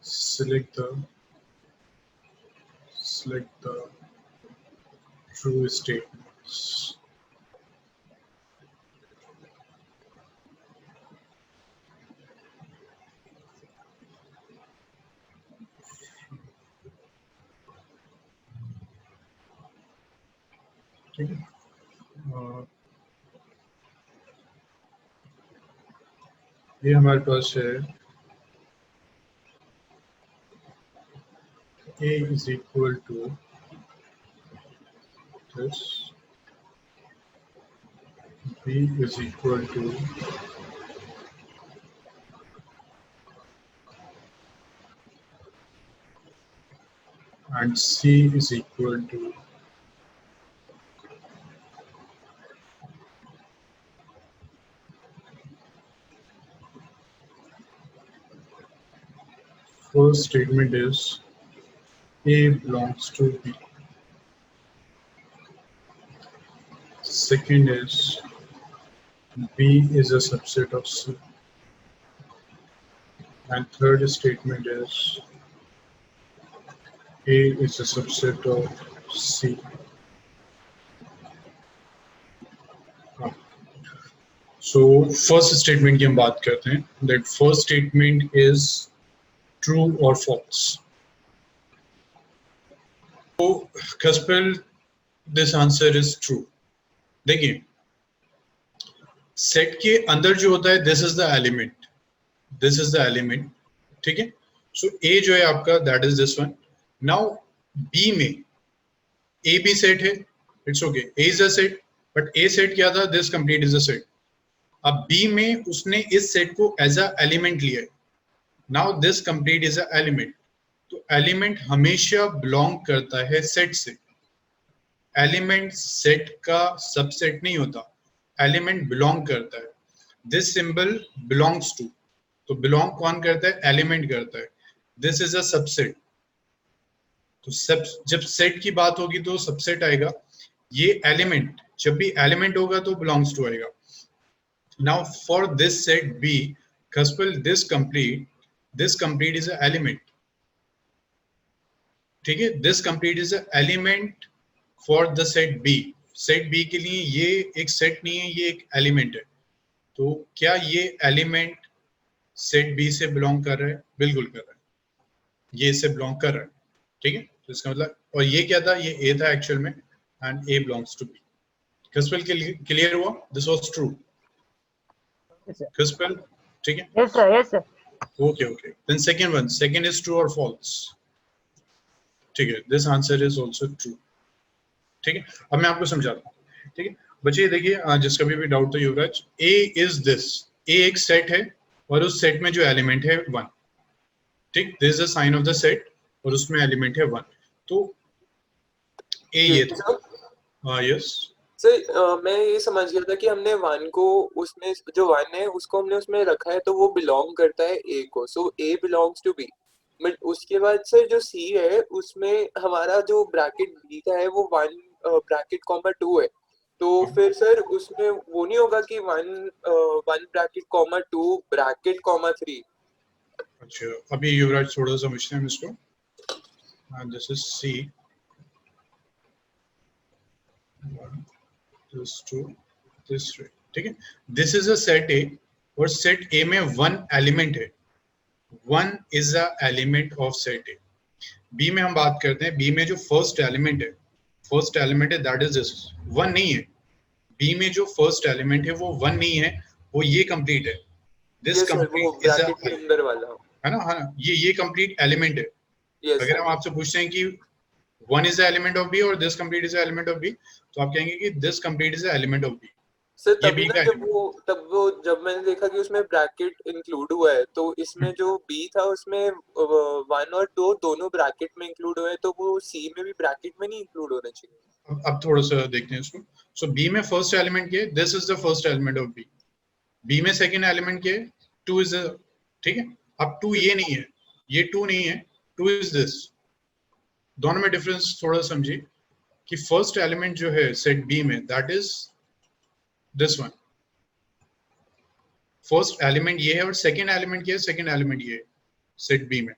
select the true statements. ठीक है, ये हमारे पास है a is equal to this, b is equal to and c is equal to first statement is a belongs to b, second is b is a subset of c, and third statement is a is a subset of c. So first statement की हम बात करते हैं, that first statement is true or false. So Kaspel, this answer is true. देखिए set के अंदर जो होता है दिस इज द एलिमेंट, ठीक है. सो ए जो है आपका that is this one. Now B में ए भी सेट है, it's okay, A is a set, but A set क्या था, this complete is a set. अब बी में उसने इस सेट को एज अ एलिमेंट लिया है. Now this complete is a element. तो एलिमेंट हमेशा बिलोंग करता है सेट से. एलिमेंट सेट का सबसेट नहीं होता, एलिमेंट बिलोंग करता है. दिस सिंबल बिलोंग्स टू, तो बिलोंग कौन करता है, एलिमेंट करता है. This is a subset. तो सब जब सेट की बात होगी तो सबसेट आएगा. ये एलिमेंट जब भी एलिमेंट होगा तो बिलोंग्स टू आएगा. Now for this set B, Kaspel, this complete is a element. ठीक है, this complete is a element for the set B. Set B के लिए ये एक सेट नहीं है, ये एक एलिमेंट है. तो क्या ये एलिमेंट सेट बी से बिलोंग कर रहा है, बिल्कुल कर रहा है, ये इससे बिलोंग कर रहा है. ठीक है, तो इसका मतलब, और ये क्या था, ये ए था एक्चुअल में, and A belongs to B. Kaspel clear हुआ, दिस वाज ट्रू. Kaspel, ठीक है. Yes sir, yes sir. Okay. Then second is true or false. ठीक है, this answer is also true. ठीक है, अब मैं आपको समझाता हूँ. ठीक है बच्चे, देखिए जिसका भी डाउट था युवराज, ए इज दिस. ए एक सेट है और उस सेट में जो एलिमेंट है 1. ठीक, this is a sign of the set और उसमें एलिमेंट है 1. तो ए ये था. हाँ यस सर, मैं ये समझ गया था कि हमने 1 को उसमें जो 1 है उसको हमने उसमें रखा है तो वो बिलोंग करता है ए को. सो ए बिलोंग्स टू बी. बट उसके बाद सर जो सी है उसमें हमारा जो ब्रैकेट बी का है वो 1 ब्रैकेट कॉमा 2 है. तो फिर सर उसमें वो नहीं होगा कि 1 ब्रैकेट कॉमा 2 ब्रैकेट कॉमा 3. अच्छा, अभी युवराज थोड़ा समझते हैं इसको. This is C, this 2, this 3. ठीक है, this is a set A और सेट ए में 1 एलिमेंट है. 1 is a element of set A. B में हम बात करते हैं, बी में जो फर्स्ट एलिमेंट है दैट इज दिस. 1 नहीं है बी में, जो फर्स्ट एलिमेंट है वो 1 नहीं है, वो ये कंप्लीट है. दिस कंप्लीट इज अ, अंदर वाला है ना, हाँ ये कंप्लीट एलिमेंट है. yes, अगर हम आपसे पूछते हैं कि 1 is the element of B और this complete is the element of B, तो आप कहेंगे कि this complete is the element of B. Sir तभी ना जब मैंने देखा कि उसमें ब्रैकेट इंक्लूड हुआ है तो इसमें जो बी था उसमें 1 और 2 दोनों ब्रैकेट में इंक्लूड हुए, तो वो सी में भी ब्रैकेट में नहीं इंक्लूड होना चाहिए. अब थोड़ा सा देखते हैं इसको. सो बी में फर्स्ट एलिमेंट क्या है, this is the first element of B. B में सेकंड एलिमेंट क्या है, 2 इज. ठीक है, अब 2 ये नहीं है, ये 2 नहीं है, 2 इज दिस. दोनों में डिफरेंस थोड़ा समझिए कि फर्स्ट एलिमेंट जो है सेट बी में that is this one. First element ये है और सेकंड एलिमेंट क्या है, सेकंड एलिमेंट ये है सेट बी में.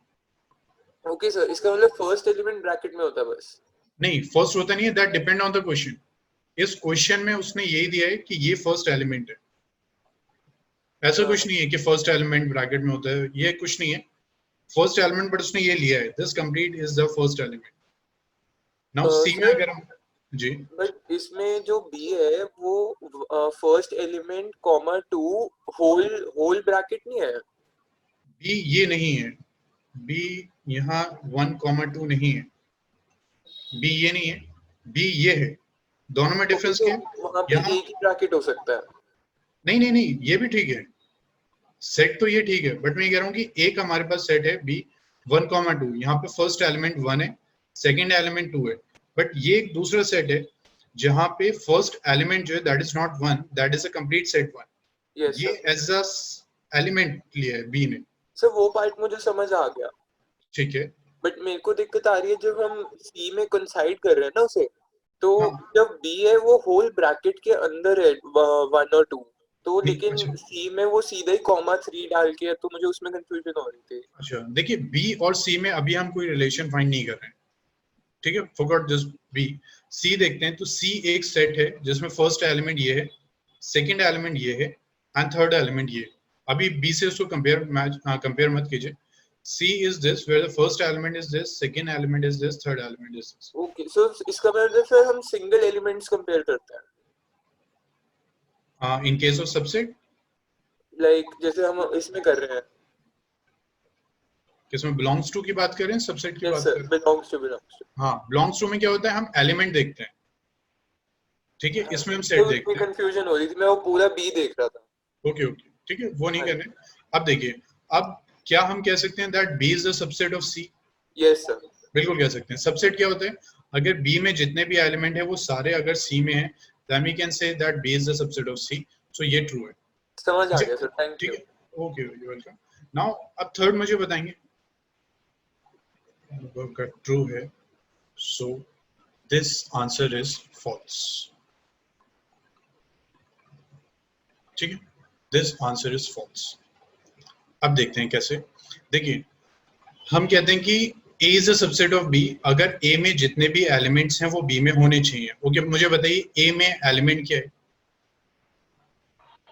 ओके सर, इसका मतलब फर्स्ट एलिमेंट ब्रैकेट में होता है बस? नहीं, फर्स्ट होता नहीं है, that depend on the question. इस क्वेश्चन में उसने यही दिया है कि ये फर्स्ट एलिमेंट है, ऐसा कुछ नहीं है कि फर्स्ट एलिमेंट ब्रैकेट में होता है, ये कुछ नहीं है फर्स्ट एलिमेंट, बट उसने ये लिया है this complete is the first element. Now see में सर अगर हम जी, बट इसमें जो बी है वो first element comma 2 whole bracket नहीं है? बी ये नहीं है, बी यहाँ 1,2 नहीं है, बी ये नहीं है, बी ये है, दोनों में ओके, डिफरेंस तो क्या है वहां पे यहाँ? एक ही ब्रैकेट हो सकता है? नहीं नहीं नहीं, ये भी ठीक है, सेट तो ये ठीक है, बट मैं कह रहा हूँ कि एक हमारे पास सेट है बी 1,2, यहाँ पे फर्स्ट एलिमेंट 1 है, सेकंड एलिमेंट 2 है, बट ये एक दूसरा सेट है जहाँ पे फर्स्ट एलिमेंट जो है that is not 1, that is a complete set 1, yes ये सर। एज अ एलिमेंट लिया है बी ने। सर वो पार्ट मुझे समझ आ गया, ठीक है, बट मेरे को दिक्कत आ रही है जब हम सी में कंसाइड कर रहे हैं ना उसे, तो हाँ जब बी है वो होल ब्रैकेट के अंदर है 1 और 2, तो नहीं, लेकिन अच्छा सी में वो सीधा ही कॉमा 3 डाल के है, तो मुझे उसमें कंफ्यूजन हो रही थी। अच्छा, देखिए बी और सी में अभी हम कोई रिलेशन फाइंड नहीं कर रहे हैं, ठीक है, फॉरगॉट दिस बी। सी देखते हैं, तो सी एक सेट है जिसमें फर्स्ट एलिमेंट ये है, सेकंड एलिमेंट ये है एंड थर्ड एलिमेंट ये। अभी बी से उसको कंपेयर मत कीजिए। C is this where the first element is this, second element is this, third element is this. Okay, so इसका मतलब फिर हम सिंगल एलिमेंट्स कंपेयर करते हैं, in case of subset, like जैसे हम इसमें कर रहे हैं। किसमें बिलोंग्स टू की बात कर रहे हैं, सबसेट की यस बात कर सर, रहे हैं? Belongs to. हाँ, बिलोंग्स टू में क्या होता है, हम एलिमेंट देखते हैं, ठीक है, हाँ, इसमें हम तो सेट उसमें देखते हैं। कंफ्यूजन हो रही थी, मैं वो पूरा बी देख रहा था। ओके ओके, ठीक है, वो नहीं हाँ करने। अब देखिए, अब क्या हम कह सकते हैं that B is the subset of C? Yes sir. बिल्कुल कह सकते हैं। सबसेट क्या होता है, अगर बी में जितने भी एलिमेंट है वो सारे अगर सी में है, then we can say that B is the subset of C, so ये ट्रू है। समझ आ अच्छा, गया सर, थैंक ठीक यू। है, ओके, यू वेलकम। नाउ अब थर्ड मुझे बताएंगे, अगर ट्रू है so this answer is false, ठीक है, दिस आंसर इज फॉल्स। अब देखते हैं कैसे। देखिए, हम कहते हैं कि A is a subset of B, अगर A में जितने भी एलिमेंट्स हैं वो B में होने चाहिए। ओके, मुझे बताइए A में एलिमेंट क्या है?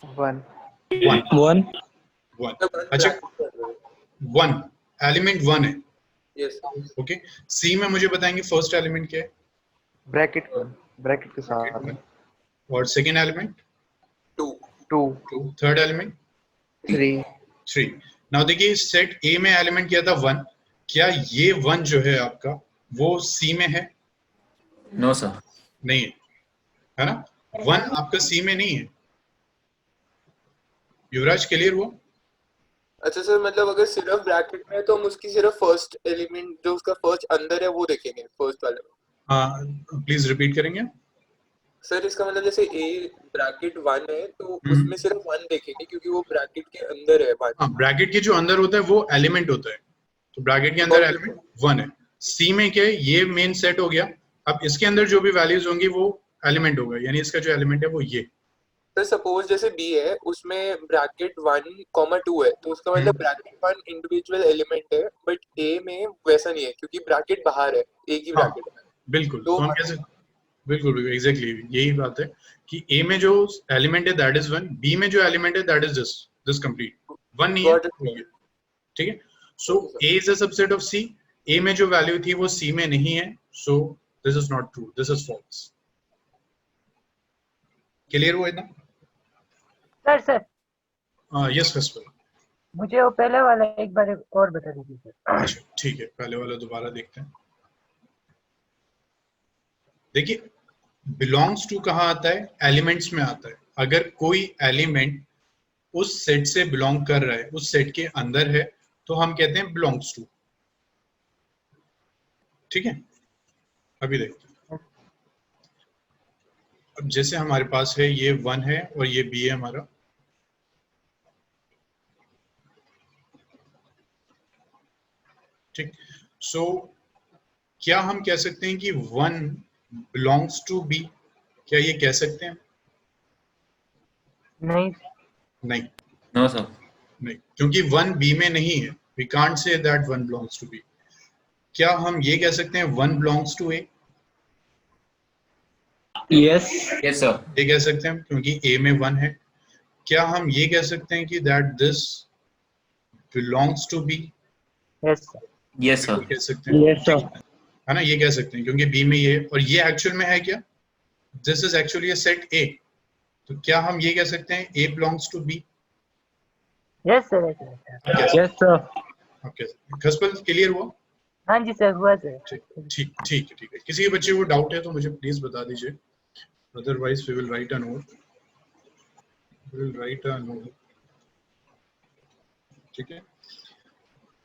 1 वन, 1 वन, वन अच्छा, ब्रैकेट कर रहे हो? वन, एलिमेंट वन है। यस ओके, C में मुझे बताएंगे फर्स्ट एलिमेंट क्या है? ब्रैकेट 1 ब्रैकेट के साथ वन, और second element? 2 2 two, third element? 3 three. Now देखिए, सेट A में एलिमेंट क्या था? वन। क्या ये वन जो है आपका वो C में है? नो सर नहीं है, है ना? वन आपका C में नहीं है। युवराज, क्लियर हुआ? अच्छा सर, मतलब अगर सिर्फ ब्रैकेट में है तो हम उसकी सिर्फ फर्स्ट एलिमेंट जो उसका फर्स्ट अंदर है वो देखेंगे, फर्स्ट वाले में। हाँ, प्लीज रिपीट करेंगे। सर इसका मतलब जैसे ए ब्रैकेट 1 है तो उसमें सिर्फ 1 देखेंगे क्योंकि वो ब्रैकेट के अंदर है 1। हाँ, ब्रैकेट के जो अंदर होता है वो एलिमेंट होता है, तो ब्रैकेट के अंदर एलिमेंट वन है। सी में क्या है, ये मेन सेट हो गया। अब इसके अंदर जो भी वैल्यूज होंगी वो एलिमेंट होगा, यानी इसका जो एलिमेंट है वो ये। सर सपोज जैसे बी है उसमें ब्रैकेट 1, 2 है, तो उसका मतलब ब्रैकेट 1 इंडिविजुअल एलिमेंट है, बट ए में वैसा नहीं है क्योंकि ब्रैकेट बाहर है, एक ही हाँ, ब्रैकेट है। बिल्कुल, तो तो हम कैसे, बिल्कुल बिल्कुल एग्जैक्टली यही बात है कि ए में जो एलिमेंट है दैट इज वन, बी में जो एलिमेंट है that is this complete, one नहीं है गॉट तो इट। ये, ठीक है। So A is a subset of C, A में जो वैल्यू थी वो सी में नहीं है, so this is not true, this is false. Clear हुआ इतना? Sir yes husband. मुझे वो पहले वाला एक बार और बता दीजिए सर। अच्छा ठीक है, पहले वाला दोबारा देखते हैं। देखिए, बिलोंग्स टू कहाँ आता है? एलिमेंट्स में आता है। अगर कोई एलिमेंट उस सेट से बिलोंग कर रहा है, उस सेट के अंदर है, तो हम कहते हैं बिलोंग्स टू, ठीक है। अभी देखते हैं, अब जैसे हमारे पास है ये वन है और ये बी है हमारा, ठीक। सो क्या हम कह सकते हैं कि वन बिलोंग्स टू बी? क्या ये कह सकते हैं? नहीं नहीं, नो सर नहीं, क्योंकि वन बी में नहीं है। We can't say that one belongs to B. क्या हम ये कह सकते हैं 1 belongs to A? Yes yes sir, ये कह सकते हैं क्योंकि ए में 1 है। क्या हम ये कह सकते हैं कि that this belongs to B? Yes sir. Yes बिल्कुल सर, कह सकते हैं, यस सर है ना, ये कह सकते हैं क्योंकि बी में ये है और ये एक्चुअल में है क्या, this is actually a set A, तो क्या हम ये कह सकते हैं A belongs to B? Yes sir. Yes sir. Yes sir okay, खसपल क्लियर हुआ? हाँ जी सर, हुआ सर। ठीक ठीक ठीक है, ठीक है। किसी के बच्चे को डाउट है तो मुझे प्लीज बता दीजिए, otherwise we will write a note, ठीक है।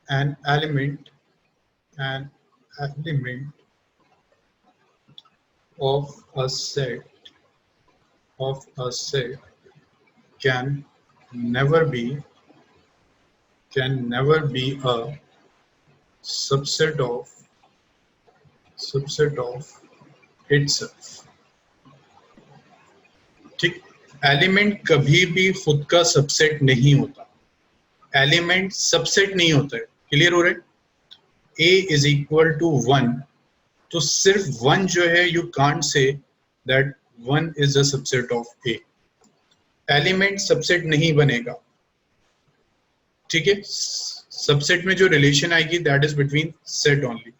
an element of a set can never be a subset of itself। ठीक, एलिमेंट कभी भी खुद का सबसेट नहीं होता, एलिमेंट सबसेट नहीं होता है। क्लियर हो रहा है? a इज इक्वल टू 1, तो सिर्फ 1 जो है, you can't say that 1 is a subset of a। Element subset नहीं बनेगा, ठीक है। सबसेट में जो रिलेशन आएगी that is between set only.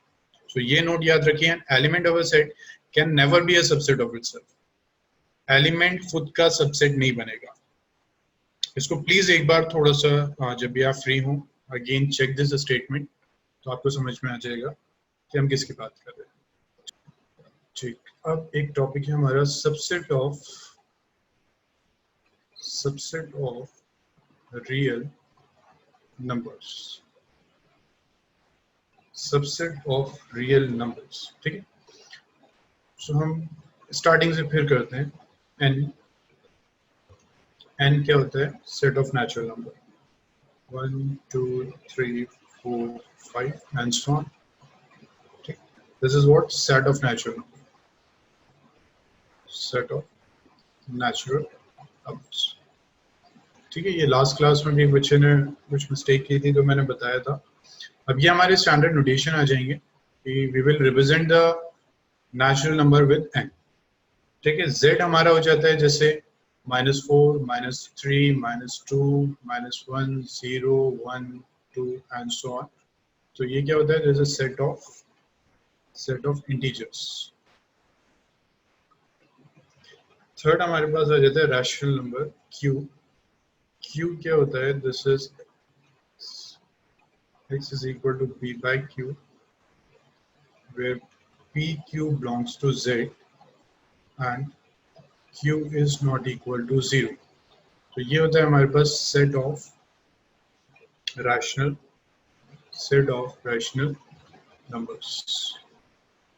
So ये नोट याद रखिए, element of a set can never be a subset of itself. Element खुद का सबसेट नहीं बनेगा। इसको प्लीज एक बार थोड़ा सा जब भी आप फ्री हो अगेन चेक दिस स्टेटमेंट, तो आपको समझ में आ जाएगा कि हम किसकी बात कर रहे हैं। ठीक, अब एक टॉपिक है हमारा subset of real numbers, subset of real numbers, ठीक है। सो हम स्टार्टिंग से फिर करते हैं। एन क्या होता है? Set of natural number, 1 2 3 4 5 and so on, ठीक। This is what set of natural number, set of natural numbers, ठीक है। ये लास्ट क्लास में भी बच्चे ने कुछ मिस्टेक की थी तो मैंने बताया था। अब ये हमारे स्टैंडर्ड नोटेशन आ जाएंगे कि we will represent the natural number with n, ठीक है। z हमारा हो जाता है जैसे -4 -3 -2 -1 0 1 2 एंड सो ऑन। तो ये क्या होता है? This is set of integers. Third हमारे पास आ जाता है रैशनल नंबर q। q क्या होता है? This is x is equal to p by q, where pq belongs to z and q is not equal to 0। तो ये होता है हमारे पास सेट ऑफ रैशनल नंबर्स,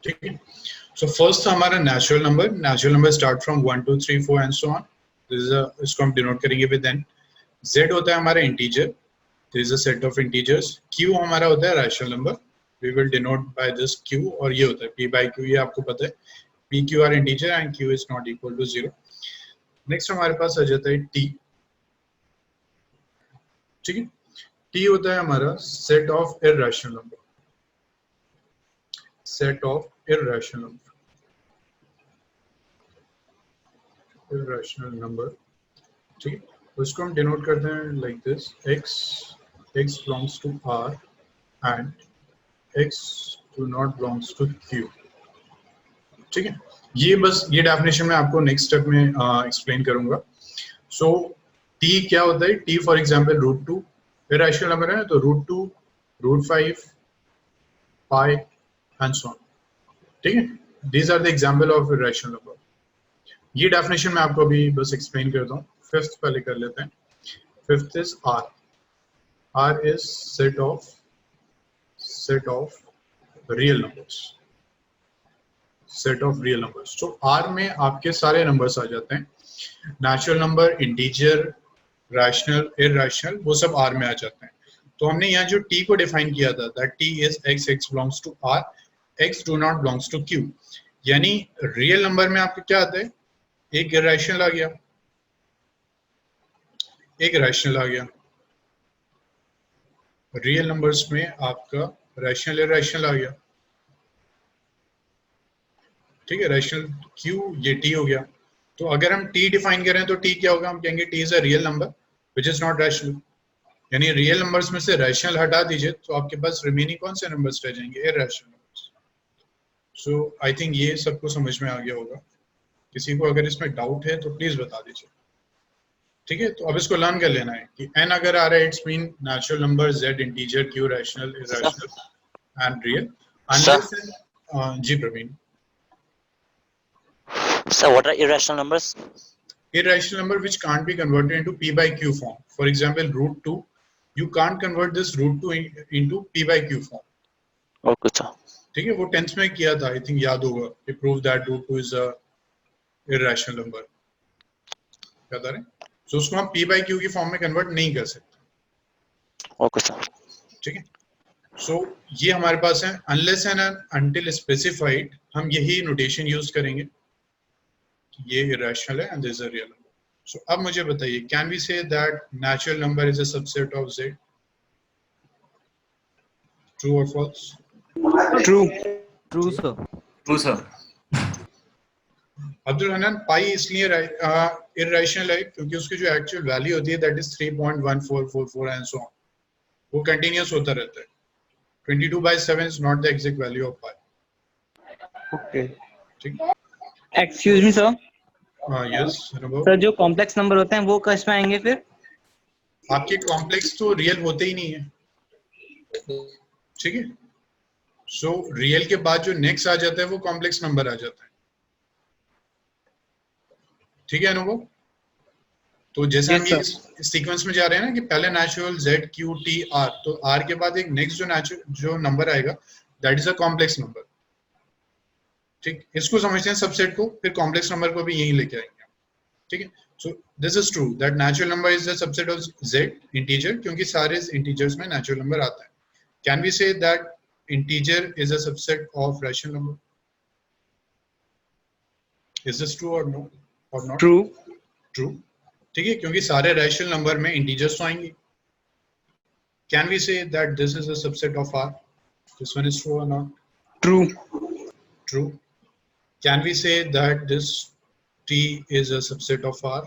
ठीक है। सो फर्स्ट हमारा natural number start from 1 2 3 4 and so on. इसको हम डिनोट करेंगे विद n। z होता है हमारा integer, this is a set of integers. q हमारा होता है rational number, we will denote by this q, और ये होता है p by q, ये आपको पता है। p q are integer and q is not equal to 0। Next हमारे पास आ जाता है t, ठीक है। t होता है हमारा set of irrational number, set of irrational number, ठीक है। उसको हम डिनोट करते हैं like this, x belongs to r and x do not belongs to q, ठीक है। ये बस ये डेफिनेशन मैं आपको नेक्स्ट स्टेप में एक्सप्लेन करूंगा। सो t क्या होता है? t for example √2 irrational number है, तो √2 √5 पाई एंड सो ऑन, ठीक है। These are the example of irrational number. ये डेफिनेशन मैं आपको अभी बस एक्सप्लेन करता हूँ। फिफ्थ पहले कर लेते हैं। Fifth is r। r is set of real numbers, set of real numbers. तो r में आपके सारे नंबर्स आ जाते हैं, natural number, integer, rational, irrational, वो सब r में आ जाते हैं। तो हमने यहाँ जो t को डिफाइन किया था, that t is x belongs to r, x do not belongs to q। यानी रियल नंबर में आपका क्या आता है? एक इरैशनल आ गया, एक रैशनल आ गया। रियल नंबर्स में आपका रैशनल इरैशनल आ गया, ठीक है, रैशनल क्यू ये टी हो गया। तो अगर हम टी डिफाइन करें तो टी क्या होगा, हम कहेंगे T is a real number which is not rational, यानी रियल नंबर्स में से रैशनल हटा दीजिए तो आपके पास रिमेनिंग कौन से नंबर्स रह जाएंगे, irrational numbers. So I think ये सबको समझ में आ गया होगा। किसी को अगर इसमें डाउट है तो प्लीज बता दीजिए, ठीक है। तो अब इसको लर्न कर लेना है कि n अगर आ रहा है it's mean natural number, z integer, q rational, irrational and real, unless जी Praveen. So what are irrational numbers? Irrational number which can't be converted into p by q form. For example, root 2, you can't convert this root 2 into p by q form. Okay, sir. ठीक है, वो tenth में किया था, I think याद होगा, कि prove that root 2 is a irrational number, याद आ रहा है? So उसको हम p by q की फॉर्म में कन्वर्ट नहीं कर सकते। Okay, sir. ठीक है, so ये हमारे पास है, unless and until specified, हम यही नोटेशन यूज करेंगे, ये irrational है and this is a real number. So अब मुझे बताइए, can we say that natural number is a subset of z? True or false? True. True, sir. True, sir. Abdul Hanan, पाई इसलिए irrational है क्योंकि उसकी जो एक्चुअल वैल्यू होती है that is 3.1444 and so on, वो कंटिन्यूअस होता रहता है। 22/7 is not the exact value of pi. Okay. ठीक, Excuse me, sir. यस अनुभव। सर जो कॉम्प्लेक्स नंबर होते हैं वो किस में आएंगे फिर? आपके कॉम्प्लेक्स तो रियल होते ही नहीं है, ठीक है। सो रियल के बाद जो नेक्स्ट आ जाता है वो कॉम्प्लेक्स नंबर आ जाता है, ठीक है अनुभव। तो जैसे हम ये सीक्वेंस में जा रहे हैं ना कि पहले natural z q t r, तो r के बाद एक नेक्स्ट जो नेचुरल जो नंबर आएगा that is a complex number, ठीक। इसको समझते हैं सबसेट को, फिर कॉम्प्लेक्स नंबर को भी यही लेके आएंगे, ठीक है। So this is true that natural number is the subset of z integer, क्योंकि सारे इंटीजर्स में नेचुरल नंबर आता है। Can we say that integer is a subset of rational number? Is this true और नो और not? True. True, ठीक है, क्योंकि सारे रैशनल नंबर में इंटीजर्स तो आएंगे। Can we say that this is a subset of r? This one is true और not? True. True. Can we say that this T is a subset of R?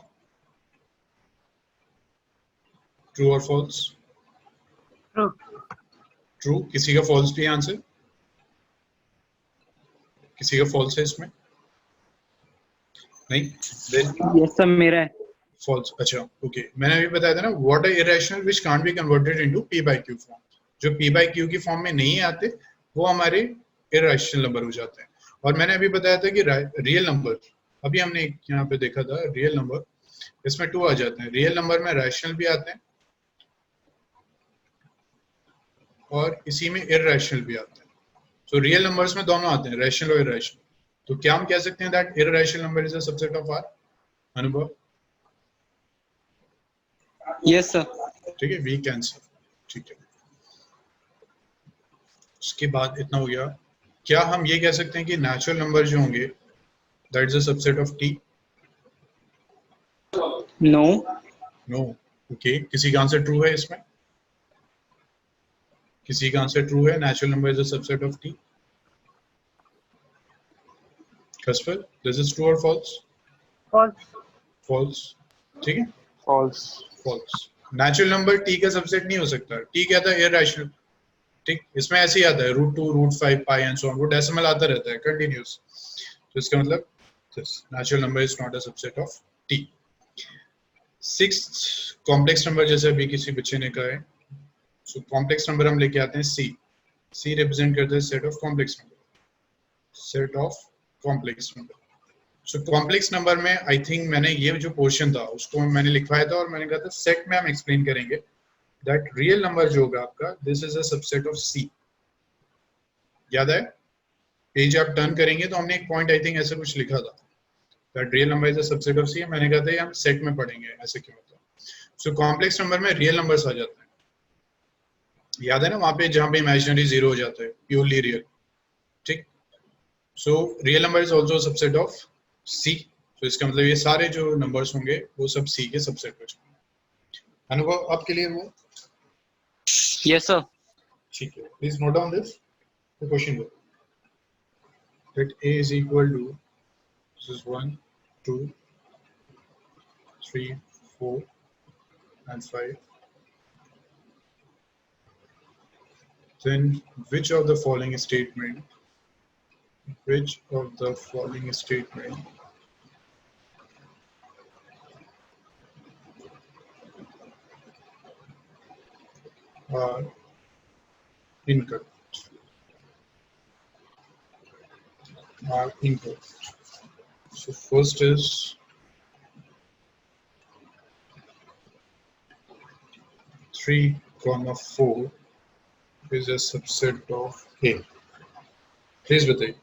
True or false? True. True. किसी का false भी answer? किसी का false है इसमें? नहीं? Then yes sir मेरा है। false. अच्छा, okay. मैंने अभी बताया था ना, what are irrational which can't be converted into P by Q form? जो P by Q की फॉर्म में नहीं आते वो हमारे irrational नंबर हो जाते हैं। और मैंने अभी बताया था कि रियल नंबर, अभी हमने यहाँ पे देखा था रियल नंबर, इसमें 2 आ जाते हैं। रियल नंबर में रैशनल भी आते हैं और इसी में इररैशनल भी आते हैं। सो रियल नंबर्स में दोनों आते हैं, रैशनल और इररैशनल। तो क्या हम कह सकते हैं that irrational number is a subset of R? Anubhav? Yes sir. ठीक है, वीक आंसर, ठीक है। उसके बाद इतना हो गया। क्या हम ये कह सकते हैं कि नेचुरल नंबर जो होंगे that is a subset of T? No. No, okay. किसी का आंसर ट्रू है इसमें? किसी का आंसर ट्रू है, natural number is a subset of T? कस्पर, दिस इज ट्रू और फॉल्स? False. फॉल्स, ठीक है, False. False. Natural number T का सबसेट नहीं हो सकता। टी क्या था, इररैशनल, ठीक। इसमें ऐसे ही आता है √2, √5, पाई एंड सो ऑन, वो डेसिमल आता रहता है कंटीन्यूअस। तो इसका मतलब natural number is not a subset of T. Sixth complex number, जैसे अभी किसी बच्चे ने कहा है, सो कॉम्प्लेक्स नंबर हम लेके आते हैं सी। सी रिप्रेजेंट करता है set of complex number, set of complex number. So complex number में आई थिंक मैंने ये जो पोर्शन था उसको मैंने लिखवाया था और मैंने कहा था सेट में हम एक्सप्लेन करेंगे दैट रियल नंबर जो होगा आपका, this is a subset of C. याद है, पेज आप टर्न करेंगे तो हमने एक पॉइंट आई थिंक ऐसे कुछ लिखा था that real number is a subset of C. मैंने कहा था ये हम सेट में पढ़ेंगे, ऐसे क्यों होता है। सो कॉम्प्लेक्स नंबर में रियल नंबर्स आ जाते हैं, याद है ना, वहां पे जहां पे इमेजिनरी जीरो हो जाता है, प्योरली रियल, ठीक। So real number is also subset of C. तो इसका मतलब ये सारे जो नंबर्स होंगे वो सब सी के सबसेट हो जाएंगे। अनुभव, अब क्लियर हुआ? Yes sir. ठीक है, please note down this the question book. Let A is equal to, this is 1 2 3 4 and 5. Then which of the following statement are incorrect? So first is 3, 4 is a subset of A. Please बताइए,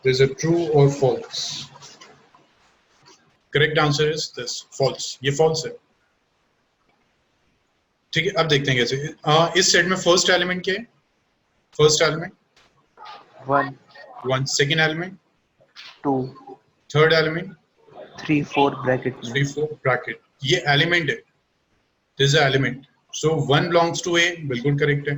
is it true or false? Correct answer is this, false. ये false है. ठीक है, अब देखते हैं कैसे. इस सेट में फर्स्ट एलिमेंट क्या है? First element 1, second element 2, third element 3, 4 bracket में 3 4 ब्रैकेट. ये एलिमेंट है, this is element. So 1 belongs to A, बिल्कुल करेक्ट है.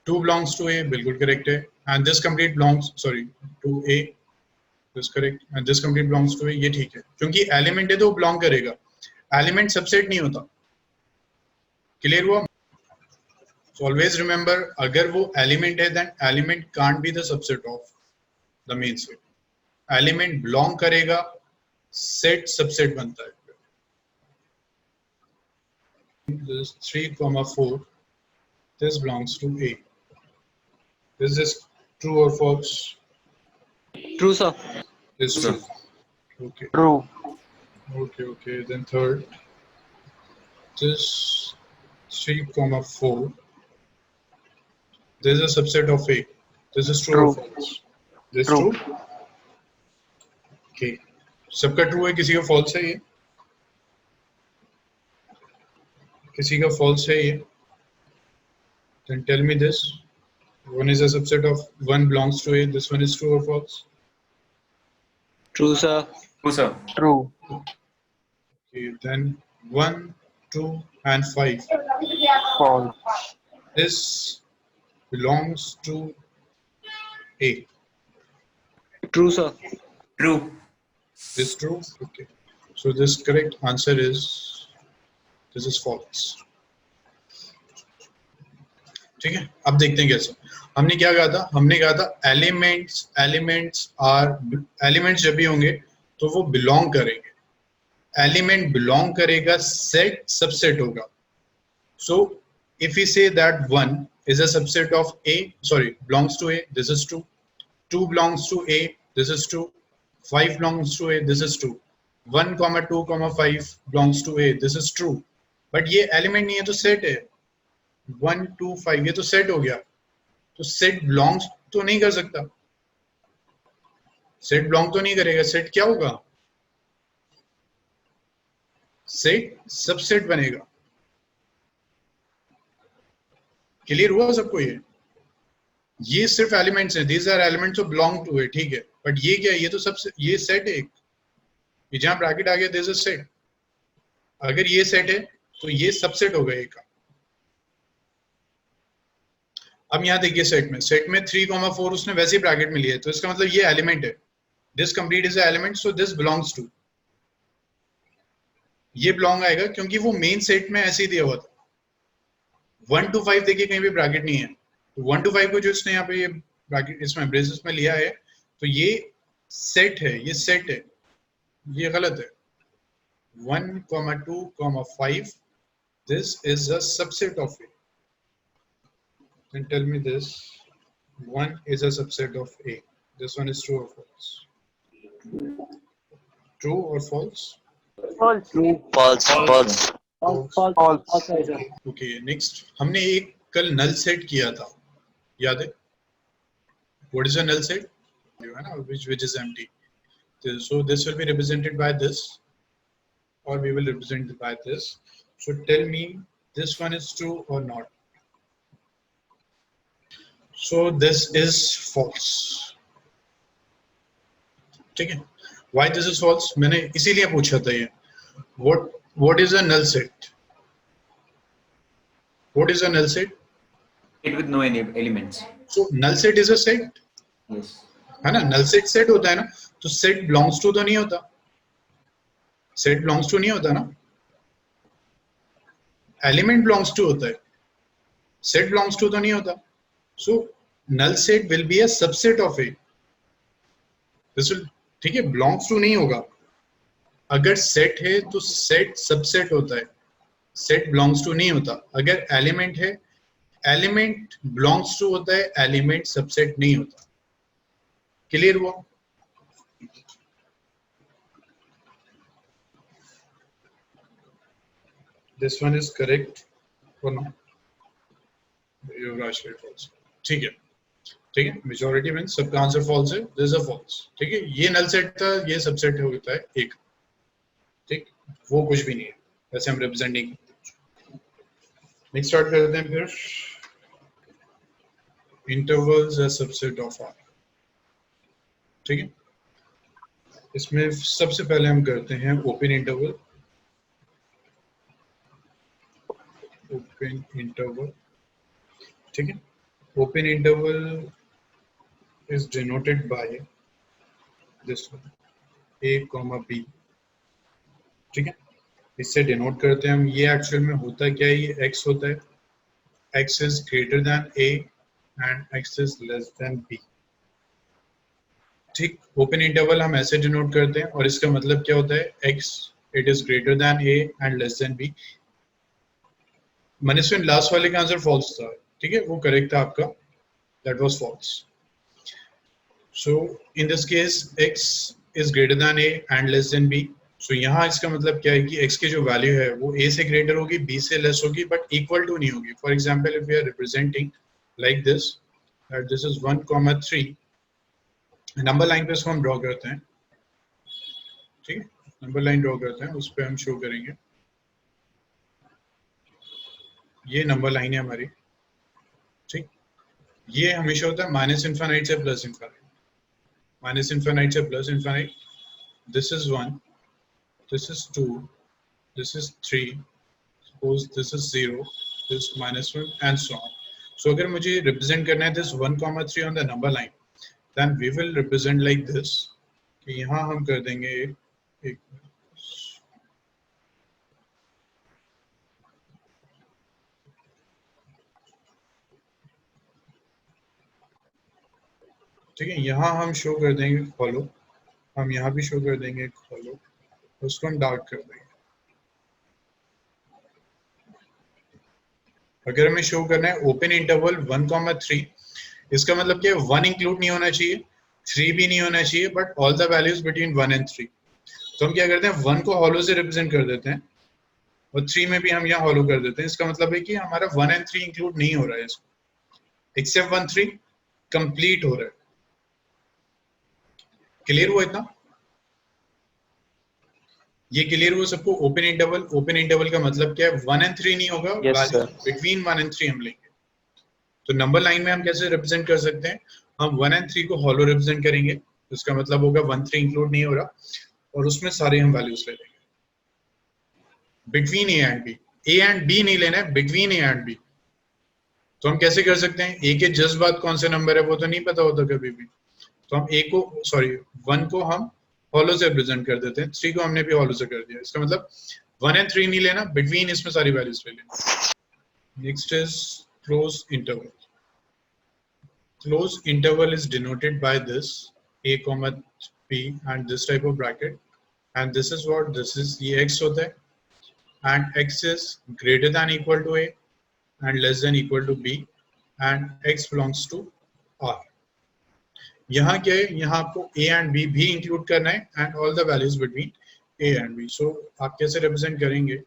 2 belongs to A, बिल्कुल करेक्ट है. And this complete belongs to A, this correct. And this complete belongs to A, ये ठीक है, क्योंकि एलिमेंट है तो वो belong करेगा. एलिमेंट सबसेट नहीं होता. क्लियर हुआ? So always remember, अगर वो एलिमेंट है then element can't be the subset of the main set. Element belong करेगा, सेट सबसेट बनता है. This 3, 4, this belongs to A. Is this true or false? True, sir. This is true. Okay. True Okay. Then third, this 3, 4. This is a subset of A. This is true or false? This True. true? Okay. सबका true है, किसी का false है ये? किसी का false है ये? Then tell me this. One is a subset of 1 belongs to A. This one is true or false? True, sir. True Okay. Then 1, 2, and 5. False This belongs to A. True, sir. This true? Okay. So this correct answer is, this is false. ठीक है, अब देखते हैं कैसे. हमने क्या कहा था? हमने कहा था एलिमेंट्स जब भी होंगे तो वो बिलोंग करेंगे. एलिमेंट बिलोंग करेगा, सेट सबसेट होगा. So if we say that 1 is a subset of A, belongs to A, this is true. 2 belongs to A, this is true. 5 belongs to A, this is true. 1, 2, 5 belongs to A, this is true. But ये element नहीं है तो set है. 1, 2, 5 ये तो set हो गया. तो सेट बिलोंग्स तो नहीं कर सकता. सेट बिलोंग तो नहीं करेगा. सेट क्या होगा? सेट सबसेट बनेगा. क्लियर हुआ सबको? ये सिर्फ एलिमेंट्स हैं. These are elements of belong to it. ठीक है, बट ये क्या है? ये तो सबसे, ये सेट है एक. ये जहां ब्रैकेट आ गया, दिस इज सेट. अगर ये सेट है तो ये सबसेट होगा एक का. अब यहां देखिए, सेट में 3, 4 उसने वैसे ही ब्रैकेट में लिया है, तो इसका मतलब ये एलिमेंट है. This complete is a element, so this belongs to. ये बिलोंग आएगा क्योंकि वो मेन सेट में ऐसे ही दिया हुआ था. 1 to 5 देखिए कहीं भी ब्रैकेट नहीं है. 1 to 5 को जो इसने यहाँ पे ये ब्रैकेट इसमें ब्रेसेस में लिया है, तो ये सेट है. ये सेट है, ये गलत है. 1, 2, 5, this is a subset of A. Then tell me this. 1 is a subset of A. This one is true or false? True or false? false False. False Okay, next. हमने एक कल null set किया था, याद है? What is a null set? है ना, which is empty. So this will be represented by this, or we will represent by this. So tell me, this one is true or not? So this is false. ठीक है? Why this is false? मैंने इसीलिए पूछा था ये. What is a null set? What is a null set? Set with no any elements. So null set is a set, Yes. है ना? null set set होता है ना, तो set belongs to तो नहीं होता, set belongs to नहीं होता ना, element belongs to होता है, set belongs to तो नहीं होता. So null set will be a subset of A. This will, ठीक है, belongs to नहीं होगा. अगर set है तो set subset होता है, set belongs to नहीं होता. अगर element है, element belongs to होता है, element subset नहीं होता. Clear हुआ? This one is correct or no? Irrational false. ठीक है, ठीक है. Majority means सबका आंसर false है. This is a false. ठीक है. ये null set था, ये subset होता है एक. ठीक, वो कुछ भी नहीं है. वैसे हम represent नहीं करते. Next start करते हैं फिर. Intervals a subset of R. ठीक है. इसमें सबसे पहले हम करते हैं open interval. Open interval. ठीक है. Open interval is denoted by this one, A, B. ठीक है. इससे डिनोट करते हैं हम. ये एक्चुअल में होता क्या है? ये x होता है. x is greater than A and x is less than B. ठीक. ओपन इंटरवल हम ऐसे डिनोट करते हैं और इसका मतलब क्या होता है? x it is greater than A and less than B. मनीषवन लास्ट वाले का आंसर फॉल्स था. ठीक है, वो करेक्ट था आपका. That was false. So in this case x is greater than A and less than B. So यहाँ इसका मतलब क्या है कि x की जो वैल्यू है वो A से ग्रेटर होगी, B से लेस होगी, बट इक्वल टू नहीं होगी. For example if we are representing like this, that this is 1,3. Number line पे इसको हम ड्रॉ करते हैं. ठीक है, नंबर लाइन ड्रॉ करते हैं, उस पर हम शो करेंगे. ये नंबर लाइन है हमारी. ठीक, ये हमेशा होता है माइनस इनफाइनाइट से प्लस इनफाइनाइट, माइनस इनफाइनाइट से plus infinite. This is 1, this is 2, this is 3, suppose this is 0, this -1 and so on. So अगर मुझे represent करना है this 1,3 on the number line, then we will represent like this. कि यहाँ हम कर देंगे एक ठीक है, यहाँ हम शो कर देंगे फॉलो, हम यहाँ भी शो कर देंगे फॉलो, उसको हम डार्क कर देंगे. अगर हमें शो करना है ओपन इंटरवल 1,3, इसका मतलब क्या है? 1 इंक्लूड नहीं होना चाहिए, 3 भी नहीं होना चाहिए, but all the values between 1 and 3. तो हम क्या करते हैं? 1 को हॉलो से रिप्रेजेंट कर देते हैं और 3 में भी हम यहाँ हॉलो कर देते हैं. इसका मतलब है कि हमारा 1 and 3 इंक्लूड नहीं हो रहा है इसको, एक्सेप्ट 1, 3 कंप्लीट हो रहा है. क्लियर हुआ इतना? ये क्लियर हुआ सबको? ओपन इंटरवल, ओपन इंटरवल का मतलब क्या है? 1 and 3 नहीं होगा, बिटवीन 1 and 3 हम लेंगे. तो नंबर लाइन में हम कैसे रिप्रेजेंट कर सकते हैं? हम 1 and 3 को हॉलो रिप्रेजेंट करेंगे, इसका मतलब होगा 1, 3 इंक्लूड नहीं हो रहा और उसमें सारे हम वैल्यूज ले लेंगे. Between A and B, A and B नहीं लेना है, बिटवीन A and B. तो हम कैसे कर सकते हैं? A के जस्ट बाद कौन से नंबर है वो तो नहीं पता होता कभी भी, तो हम A को 1 को हम हॉलो से रिप्रेजेंट कर देते हैं, 3 को हमने भी हॉलो से कर दिया. इसका मतलब 1 and 3 नहीं लेना, बिटवीन इसमें सारी वैल्यूज ले लेना. Next is close interval. Close interval is denoted by this A, B and this type of bracket, and this is what this is. ये x होता है and x is greater than equal to A and less than equal to B and x belongs to R. यहाँ क्या है? यहाँ आपको A and B भी include करना है and all the values between A and B. So आप कैसे रिप्रेजेंट करेंगे?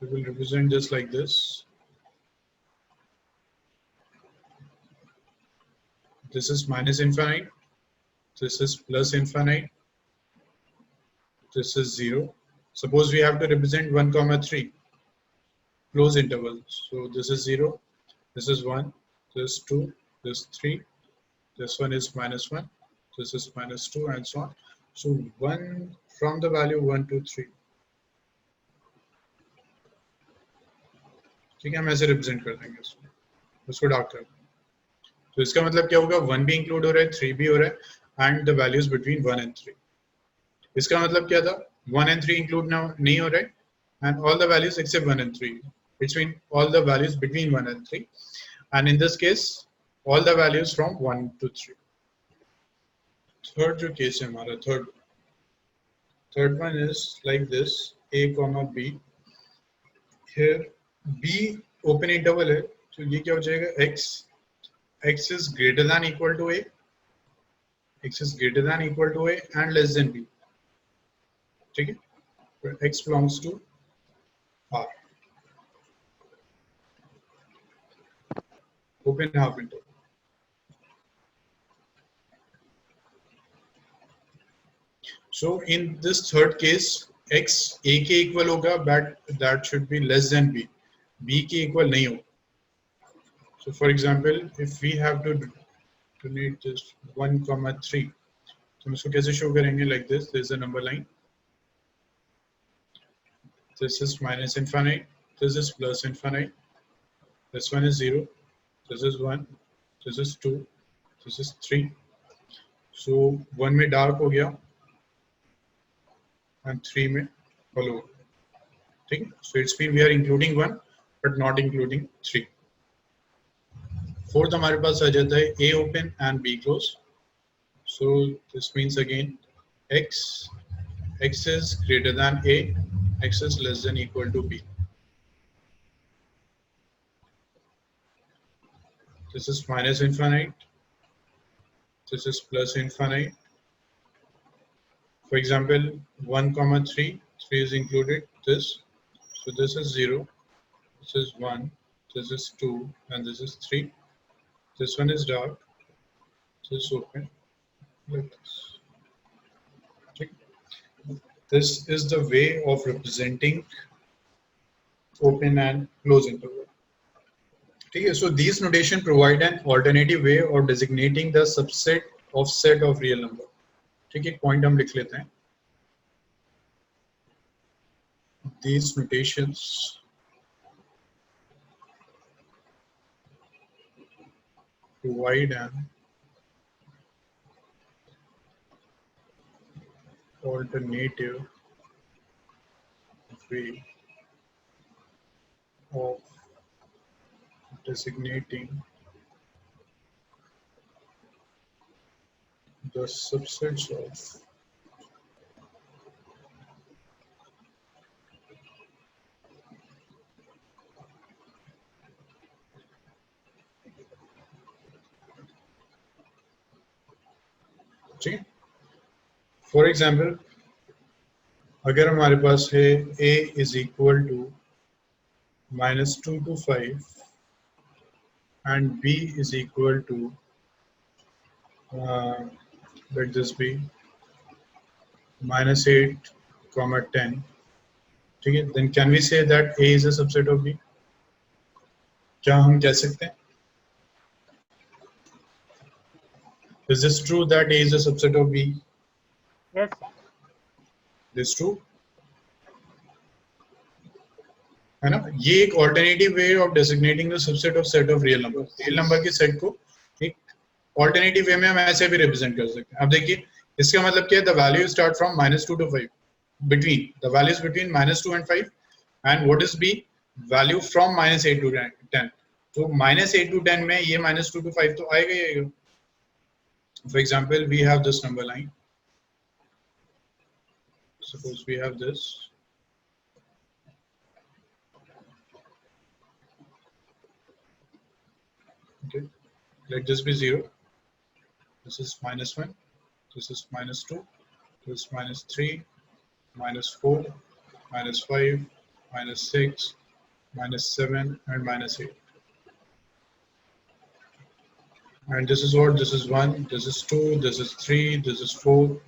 We will represent this like this. This is minus infinite. This is plus infinite. This is 0. Suppose we have to represent 1,3 close interval. So this is 0. This is 1. This 2, this 3, this one is -1, this is -2 and so on. So 1 from the value 1, 2, 3. ठीक है, हम ऐसे represent कर देंगे उसको dark कर देंगे। तो इसका मतलब क्या होगा, 1 भी इंक्लूड हो रहा है, 3 भी हो रहा है and the values between 1 and 3। इसका मतलब क्या था, 1 एंड 3 इंक्लूड नहीं हो रहा है and all the values except 1 and 3, it's mean all the values between 1 and 3 and in this case all the values from 1 to 3। Third जो केस है हमारा, third one is like this, a comma b, here b open interval है, तो ये क्या हो जाएगा, x is greater than equal to a, x is greater than equal to a and less than b, ठीक है, तो x belongs to R, open half interval। So in this third case x a के equal होगा but that should be less than b, b के equal नहीं होगा। So for example if we have to donate this 1 comma 3, तो हम इसको कैसे show करेंगे, like this, there is a number line, this is minus infinite, this is plus infinite, this one is 0, this is 1, this is 2, this is 3, so 1 में dark हो गया and 3 में hollow, ठीक है, so it's mean we are including 1 but not including 3। Fourth हमारे पास आ जाता है a open and b close, so this means again x is greater than a, x is less than equal to b, this is minus infinite, this is plus infinite, for example 1 comma 3 is included, this, so this is 0, this is 1, this is 2 and this is 3, this one is dark, this is open like this, okay. This is the way of representing open and close interval, okay. So these notation provide an alternative way of designating the subset of set of real number, ठीक है, point हम लिख लेते हैं, these notations provide an alternative way of designating the subsets of ठीक है। For example अगर हमारे पास है a is equal to -2 to 5 and b is equal to let this be -8 comma 10, ठीक है, then can we say that a is a subset of b? क्या हम कह सकते हैं, is this true that a is a subset of b? Yes. This true है ना, ये एक alternative way of designating the subset of set of real number, real number के सेट को एक ऑल्टरनेटिव वे में हम ऐसे भी रिप्रेजेंट कर सकते हैं। अब देखिए इसका मतलब क्या है, the value start from -2 to 5, between the values between -2 and 5, and what is b, value from -8 to 10, तो -8 to 10 में ये -2 to 5 तो आएगा ही आएगा। For example we have this number line, suppose we have this, okay, let this be 0, this is -1, this is -2, this is -3, -4, -5, -6, -7 and -8, and this is what, this is 1, this is 2, this is 3, this is 4,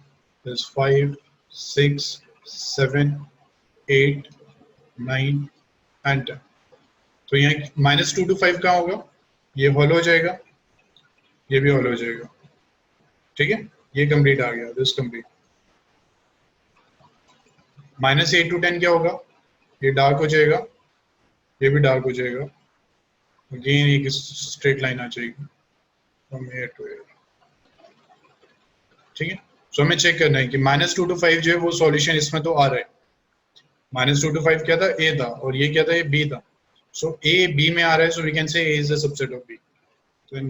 this is 5, 6, 7, 8, 9 and 10। तो यहाँ -2 to 5 कहाँ होगा, ये hall हो जाएगा, ये भी hall हो जाएगा, ठीक है, ये कंप्लीट आ गया, दिस कंप्लीट। -8 to 10 क्या होगा, ये डार्क हो जाएगा, ये भी डार्क हो जाएगा, अगेन एक स्ट्रेट लाइन आ जाएगी फ्रॉम हियर टू हियर, ठीक है। सो हमें चेक करना है कि -2 to 5 जो है वो सॉल्यूशन इसमें तो आ रहा है। -2 to 5 क्या था, ए था, और ये क्या था, ये बी था। सो ए बी में आ रहा है, सो we can say A is the subset of B. तो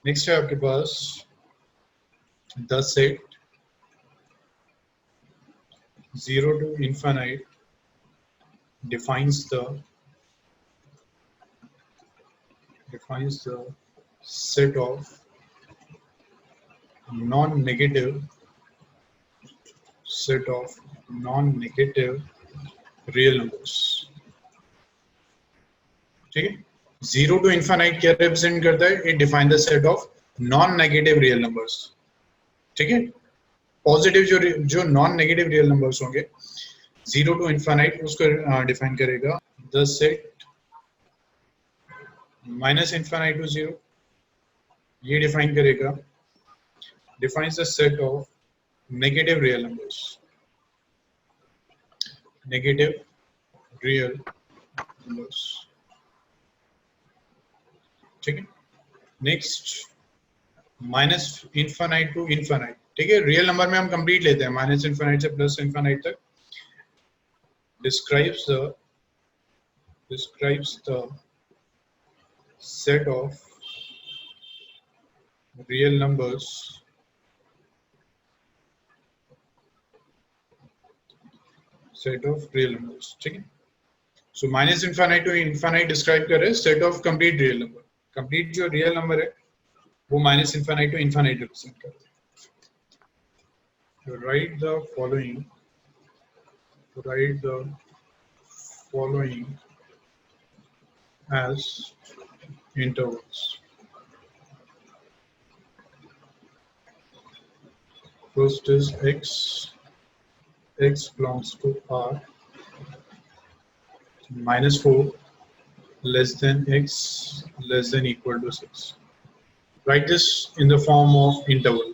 नेक्स्ट है आपके पास the set 0 to infinite defines the set of non-negative real numbers, ठीक है। 0 to infinite क्या represent करता है, it defines the set of non-negative real numbers, ठीक है। पॉजिटिव जो नॉन नेगेटिव रियल नंबर्स होंगे 0 to infinite उसको डिफाइन करेगा। द सेट -infinite to 0 ये डिफाइन करेगा, defines the set of negative real numbers, ठीक है। नेक्स्ट -infinite to infinite, ठीक है। रियल नंबर में हम कंप्लीट लेते हैं, -infinite से +infinite तक। describes the set of real numbers ठीक है। सो -infinite to infinite डिस्क्राइब कर रहे हैं set of complete real number. Complete जो रियल नंबर है वो -infinite to infinite रिप्रेजेंट करते हैं। write the following as intervals. First is x belongs to R, -4 less than x less than equal to 6. Write this in the form of interval.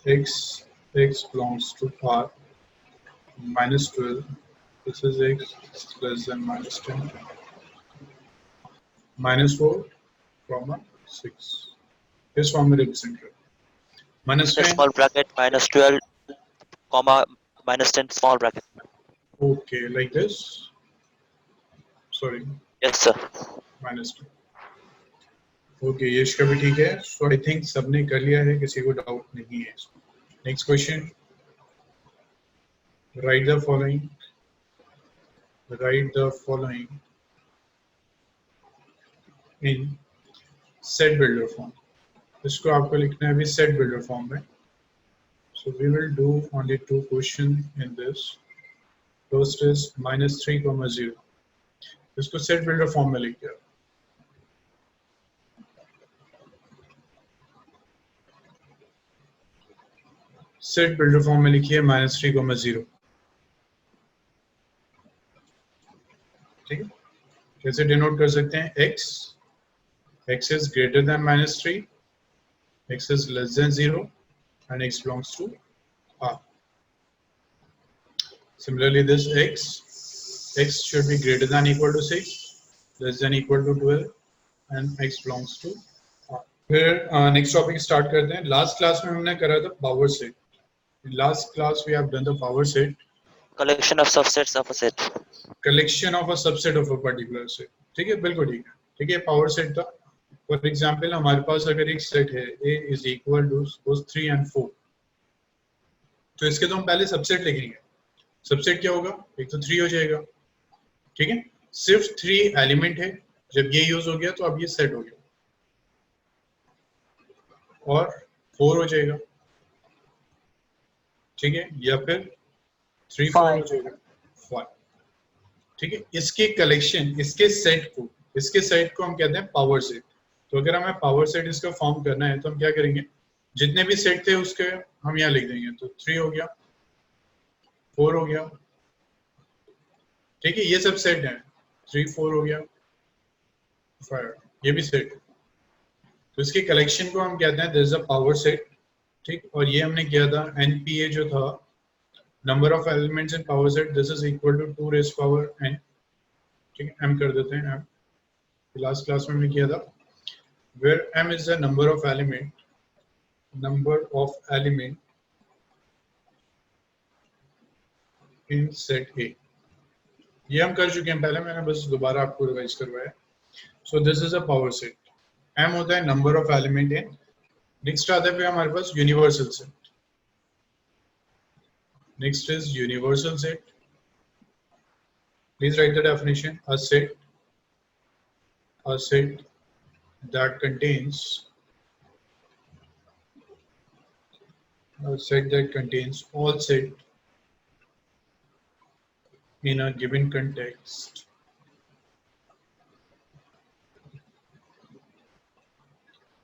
x belongs to R, -12, this is x less than -10, -4, -6. This form में represent करें। -10 small bracket -12 comma -10 small bracket. Okay, like this. Sorry, Yes sir. -10. Okay, यश का भी ठीक है। So I think सबने कर लिया है, किसी को डाउट नहीं है। Next question. Write the following in set builder form. इसको आपको लिखना है अभी set builder form में। So we will do only 2 questions in this. First is -3, 0. इसको set builder form में लिख दिया। सेट बिल्डर फॉर्म में लिखिए -3, 0, ठीक है। कैसे डिनोट कर सकते हैं, x is greater than -3, x is less than 0 and x belongs to R. Similarly, this x should be greater than equal to 6, less than equal to 12 and x belongs to R. फिर next topic start करते हैं। Last class में हमने करा था power set. In last class we have done the power set, Collection of subsets of a set. collection of a subset of a particular set, ठीक है, बिल्कुल ठीक है, ठीक है। पावर सेट था, फॉर एग्जांपल हमारे पास अगर एक सेट है A is equal to suppose 3 and 4, तो इसके तो हम पहले सबसेट लिखेंगे। सबसेट क्या होगा, एक तो 3 हो जाएगा, ठीक है। सिर्फ 3 एलिमेंट है, जब ये यूज हो गया तो अब ये सेट हो गया, और 4 हो जाएगा, ठीक है, या फिर 3, 4 हो जाएगा, 5, ठीक है। इसके कलेक्शन, इसके सेट को हम कहते हैं पावर सेट। तो अगर हमें पावर सेट इसका फॉर्म करना है तो हम क्या करेंगे, जितने भी सेट थे उसके हम यहाँ लिख देंगे। तो 3 हो गया, 4 हो गया, ठीक है, ये सब सेट हैं। 3, 4 हो गया, 5 ये भी सेट है। तो इसके कलेक्शन को हम कहते हैं this is a power set, ठीक, और ये हमने किया था NPA जो था number of elements in power set, this is equal to 2 raise power n। ठीक है, m कर देते हैं, m लास्ट क्लास में हमने किया था, where m is the number of element in set A। ये हम कर चुके हैं पहले, मैंने बस दोबारा आपको रिवाइज करवाया। So this is a power set, m होता है number of element in. Next आता है हमारे पास universal set. Next is universal set. Please write the definition, a set that contains all set in a given context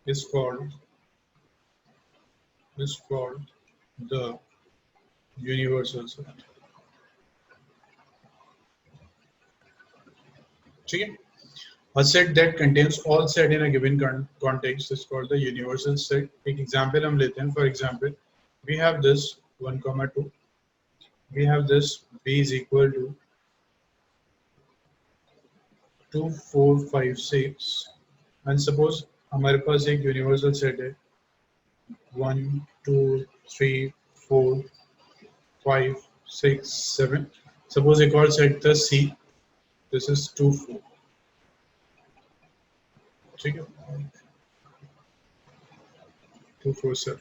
is called the universal set। ठीक है, a set that contains all set in a given context is called the universal set। एक example हम लेते हैं, for example we have this 1, 2, we have this b is equal to 2, 4, 5, 6 and suppose हमारे पास एक universal set है 1, 2, 3, 4, 5, 6, 7। Suppose एक और set था C, दिस इज 2, 4। ठीक है, 2, 4, 7।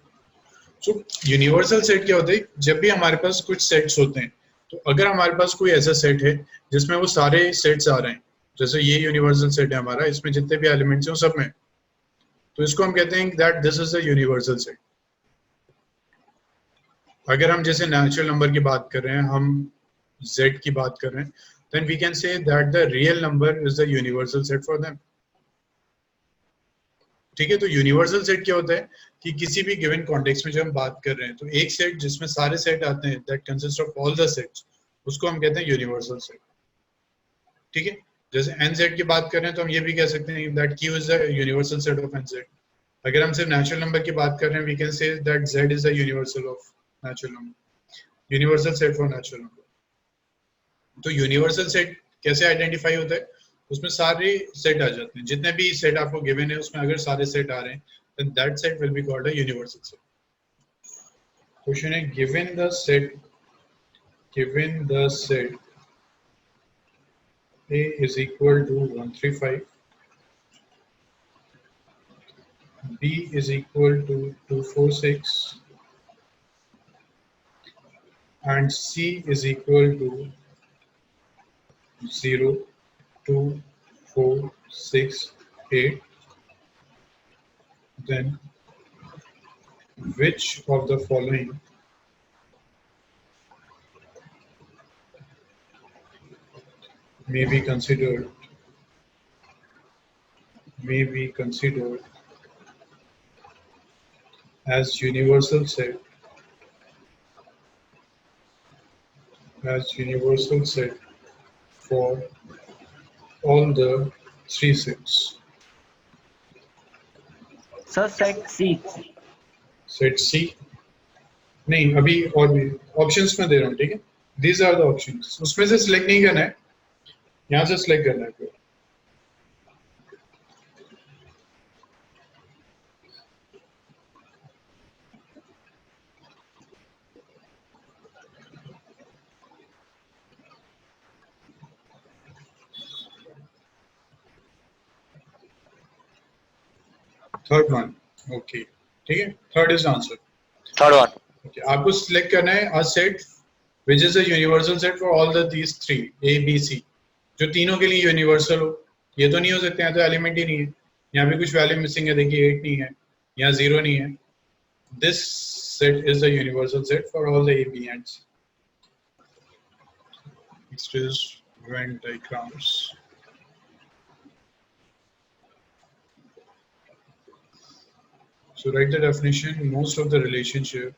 सो यूनिवर्सल सेट क्या होता है, जब भी हमारे पास कुछ सेट्स होते हैं, तो अगर हमारे पास कोई ऐसा सेट है जिसमें वो सारे सेट्स आ रहे हैं, जैसे ये यूनिवर्सल सेट है हमारा, इसमें जितने भी एलिमेंट्स हैं वो सब में, तो इसको हम कहते हैं that this is a universal set. अगर हम जैसे नेचुरल नंबर की बात कर रहे हैं, हम z की बात कर रहे हैं, then we can say that the real number is the universal set for them। ठीक है, तो यूनिवर्सल सेट क्या होता है कि किसी भी गिवन कॉन्टेक्स्ट में जब हम बात कर रहे हैं, तो एक सेट जिसमें सारे सेट आते हैं, that consist of all the sets, उसको हम कहते हैं यूनिवर्सल सेट। ठीक है, जैसे n सेट की बात कर रहे हैं तो हम ये भी कह सकते हैं that q is the universal set of n set. अगर हम सिर्फ नेचुरल नंबर की बात कर रहे हैं, we can say that z is the universal of natural number, universal set for natural number. तो यूनिवर्सल सेट कैसे आइडेंटिफाई होता है, उसमें सारे सेट आ जाते हैं, जितने भी सेट आपको गिवन है उसमें अगर सारे सेट आ रहे हैं, then that set will be called a universal set। Question है, given the set A is equal to 135, B is equal to 246 and C is equal to 0, 2, 4, 6, 8, then which of the following may be considered as universal set for all the three sets। Sir set C. Set C नहीं, अभी और भी options में दे रहा हूँ। ठीक है, these are the options, उसमें से सिलेक्ट नहीं करना है, यहाँ से सिलेक्ट करना है। थर्ड वन, ओके, ठीक है, third is answer. Third one. Okay, आपको सिलेक्ट करना है a set which is a universal set for all the these three A B C, जो तीनों के लिए यूनिवर्सल हो। ये तो नहीं हो सकते हैं, तो एलिमेंट ही नहीं है, यहाँ पे कुछ वैल्यू मिसिंग है, देखिए 8 नहीं है, यहाँ 0 नहीं है। This set is the universal set for all the A B and C. Next is Venn diagrams। So write the definition, most of the relationship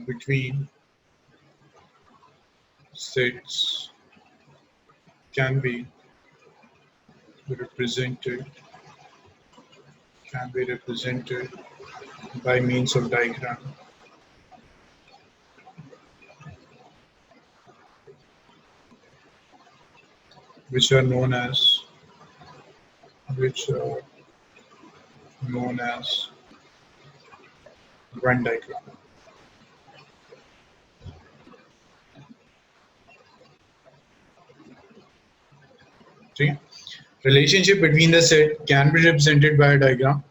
between sets can be represented by means of diagram, which are known as Venn diagram. ठीक है? Relationship between the set can be represented by a diagram,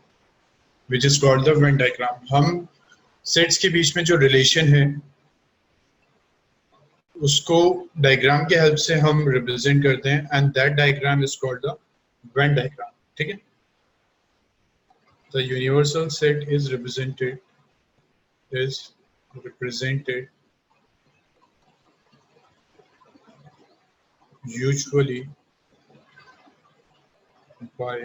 which is called the Venn diagram. हम sets के बीच में जो relation है उसको diagram के help से हम रिप्रेजेंट करते हैं, and that diagram is called the Venn diagram. ठीक है? The universal set is represented usually by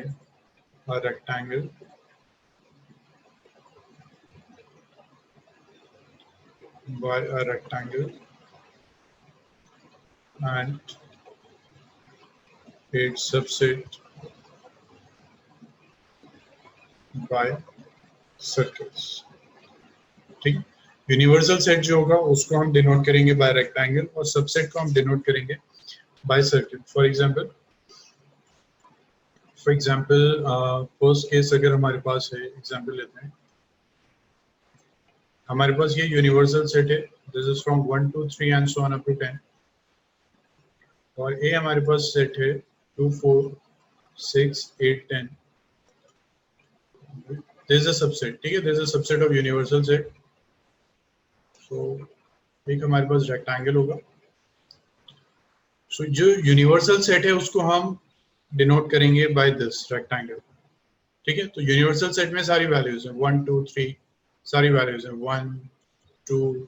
a rectangle and its subset by circles. ठीक. यूनिवर्सल सेट जो होगा उसको हम डिनोट करेंगे बाय रेक्टेंगल और सबसेट को हम डिनोट करेंगे by circle. For example first case अगर हमारे पास है, एग्जांपल लेते हैं. हमारे पास ये यूनिवर्सल सेट है, this is from 1 to 3 and so on up to 10. और ए हमारे पास सेट है 2 4 6 8 10. This is a subset. ठीक है? This is a subset of universal set. So एक हमारे पास रेक्टेंगल होगा. सो जो यूनिवर्सल सेट है उसको हम डिनोट करेंगे बाय दिस रेक्टेंगल. ठीक है? तो यूनिवर्सल सेट में सारी वैल्यूज हैं 1 2 3, सारी वैल्यूज हैं 1 2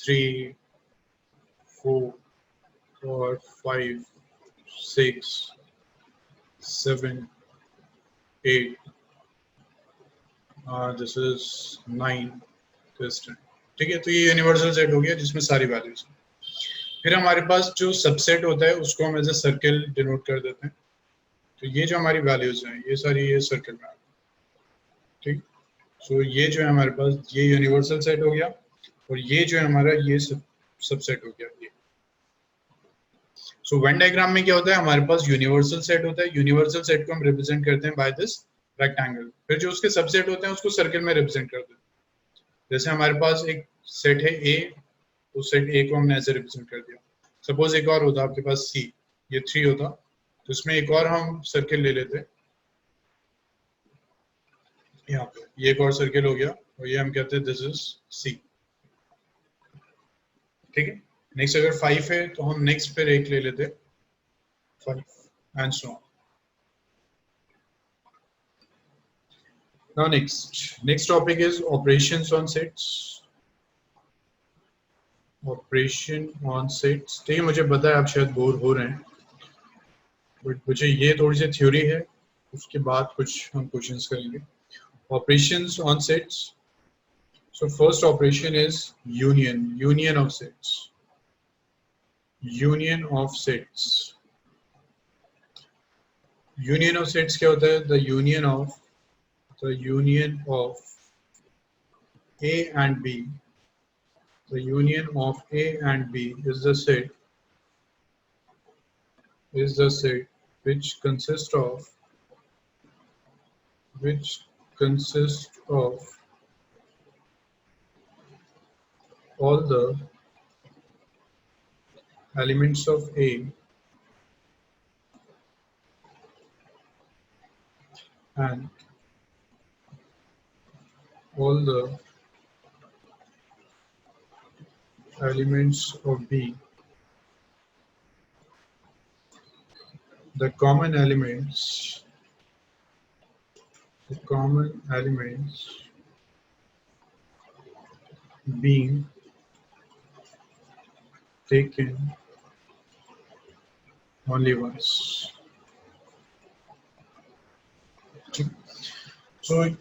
3 4 4 5 6 7 8, दिस इज 9, this 10. ठीक है? तो ये यूनिवर्सल सेट हो गया जिसमें सारी वैल्यूज हैं. फिर हमारे पास जो सबसेट होता है उसको हम एज अ सर्कल डिनोट कर देते हैं. तो ये जो हमारी वैल्यूज हैं ये सारी ये सर्कल में. ठीक. सो ये जो है हमारे पास ये यूनिवर्सल सेट हो गया और ये जो है हमारा ये सबसेट हो गया ये. सो वेन डायग्राम में क्या होता है, हमारे पास यूनिवर्सल सेट होता है. यूनिवर्सल सेट को हम रिप्रेजेंट करते हैं बाय दिस रेक्टेंगल. फिर जो उसके सबसेट होते हैं उसको सर्कल में रिप्रेजेंट करते हैं. जैसे हमारे पास एक सेट है ए, उस सेट ए को हमने ऐसे रिप्रेजेंट कर दिया. सपोज एक और होता आपके पास सी, ये 3 होता, तो इसमें एक और हम सर्कल ले लेते. यहाँ पे ये एक और सर्कल हो गया और ये हम कहते हैं दिस इज सी. ठीक है? नेक्स्ट अगर 5 है तो हम नेक्स्ट फिर एक ले लेते 5 and so on. Now next topic is operations on sets. Operation on sets. ठीक है, मुझे पता है आप शायद बोर हो रहे हैं, बट मुझे ये थोड़ी सी थ्योरी है, उसके बाद कुछ हम क्वेश्चंस करेंगे. Operations on sets. So first operation is union of sets. Union of sets. Union of sets क्या होता है? The union of A and B. The union of A and B is the set which consists of all the elements of A and all the elements of B. The common elements being taken only once. So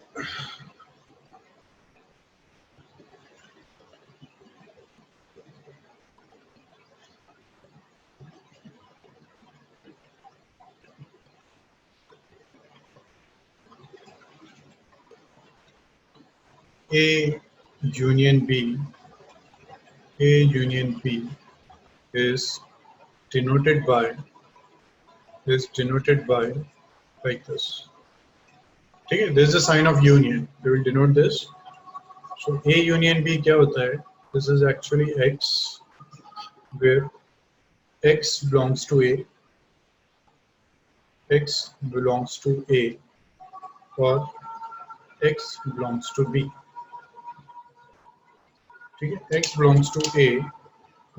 A union B, A union B is denoted by like this. Okay, this is a sign of union. We will denote this. So A union B क्या होता है? This is actually X, where X belongs to A, X belongs to A, or X belongs to B. ठीक है? X belongs to A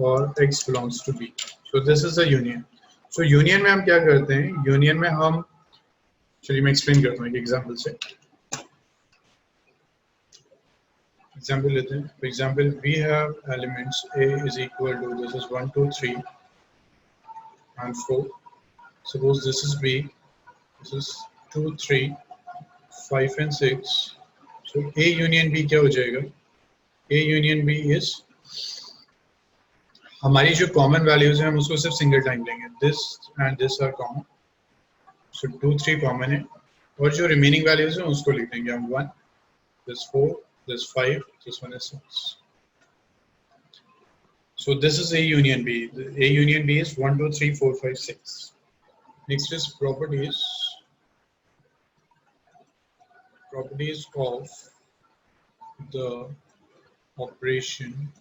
और X belongs to B. So this is a union. So union में हम क्या करते हैं? Union में हम, चलिए मैं explain करता हूँ एक example से. Example लेते हैं. For example, we have elements A is equal to, this is 1, 2, 3 and 4. Suppose this is B, this is 2, 3, 5 and 6. So A union B क्या हो जाएगा? A union B is, हमारी जो common values हैं हम उसको सिर्फ single time लेंगे. This and this are common. So 2, 3 common है और जो remaining values हैं उसको लिख देंगे हम 1, this 4, this 5, this one is 6. So this is A union B. The A union B is 1, 2, 3, 4, 5, 6. Next is properties. Properties of the operation.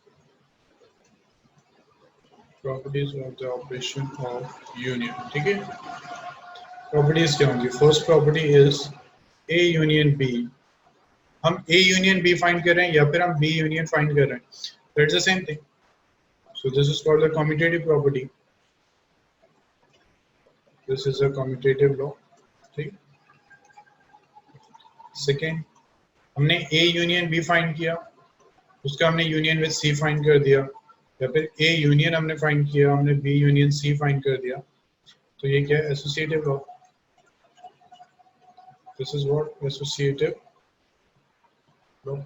Properties of the operation of union. ठीक है? Properties क्या होंगी? First property is A union B. हम A union B find कर रहे हैं या फिर हम B union find कर रहे हैं. That's the same thing. So this is called the commutative property. This is a commutative law. ठीक? Second, हमने A union B find किया, उसका हमने union with C find कर दिया, या फिर A union हमने find किया, हमने B union C find कर दिया. तो ये क्या है? Associative law. This is what? Associative law.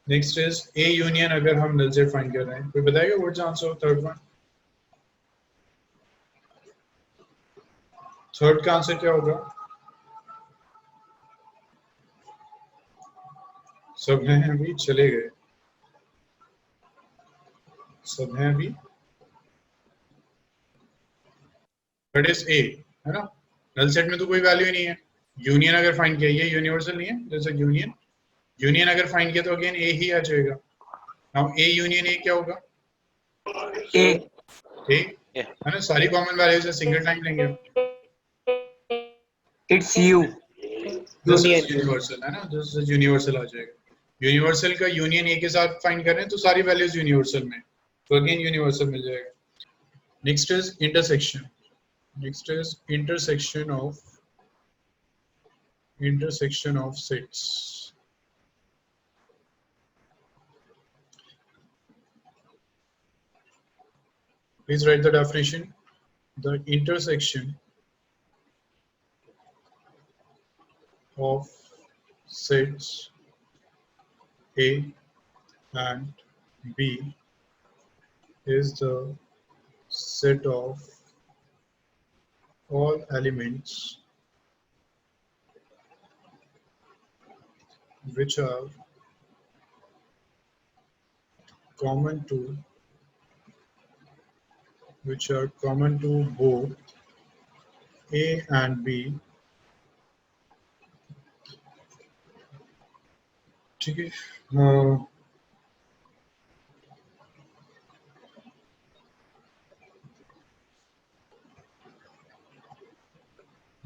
Next is A union अगर हम null set find कर रहे हैं, कोई बताएगा what's the answer of third one? Third का आंसर क्या होगा? सब हैं अभी चले गए, सब हैं अभी. That is A, है ना? null set में तो कोई वैल्यू ही नहीं है. यूनियन अगर फाइंड किया, ये यूनिवर्सल नहीं है, जैसे यूनियन. यूनियन अगर फाइंड किया तो अगेन A ही आ जाएगा. नाउ A यूनियन A क्या होगा? A है ना? सारी कॉमन वैल्यूज है, सिंगल टाइम लेंगे. It's U. This is universal है ना? दिस इज यूनिवर्सल आ जाएगा. यूनिवर्सल का यूनियन A के साथ फाइंड कर रहे हैं तो सारी वैल्यूज यूनिवर्सल में, तो अगेन यूनिवर्सल मिल जाएगा. Next is intersection. Next is intersection of sets. Please write the definition. The intersection of sets A and B is the set of all elements which are common to both A and B. ठीक है.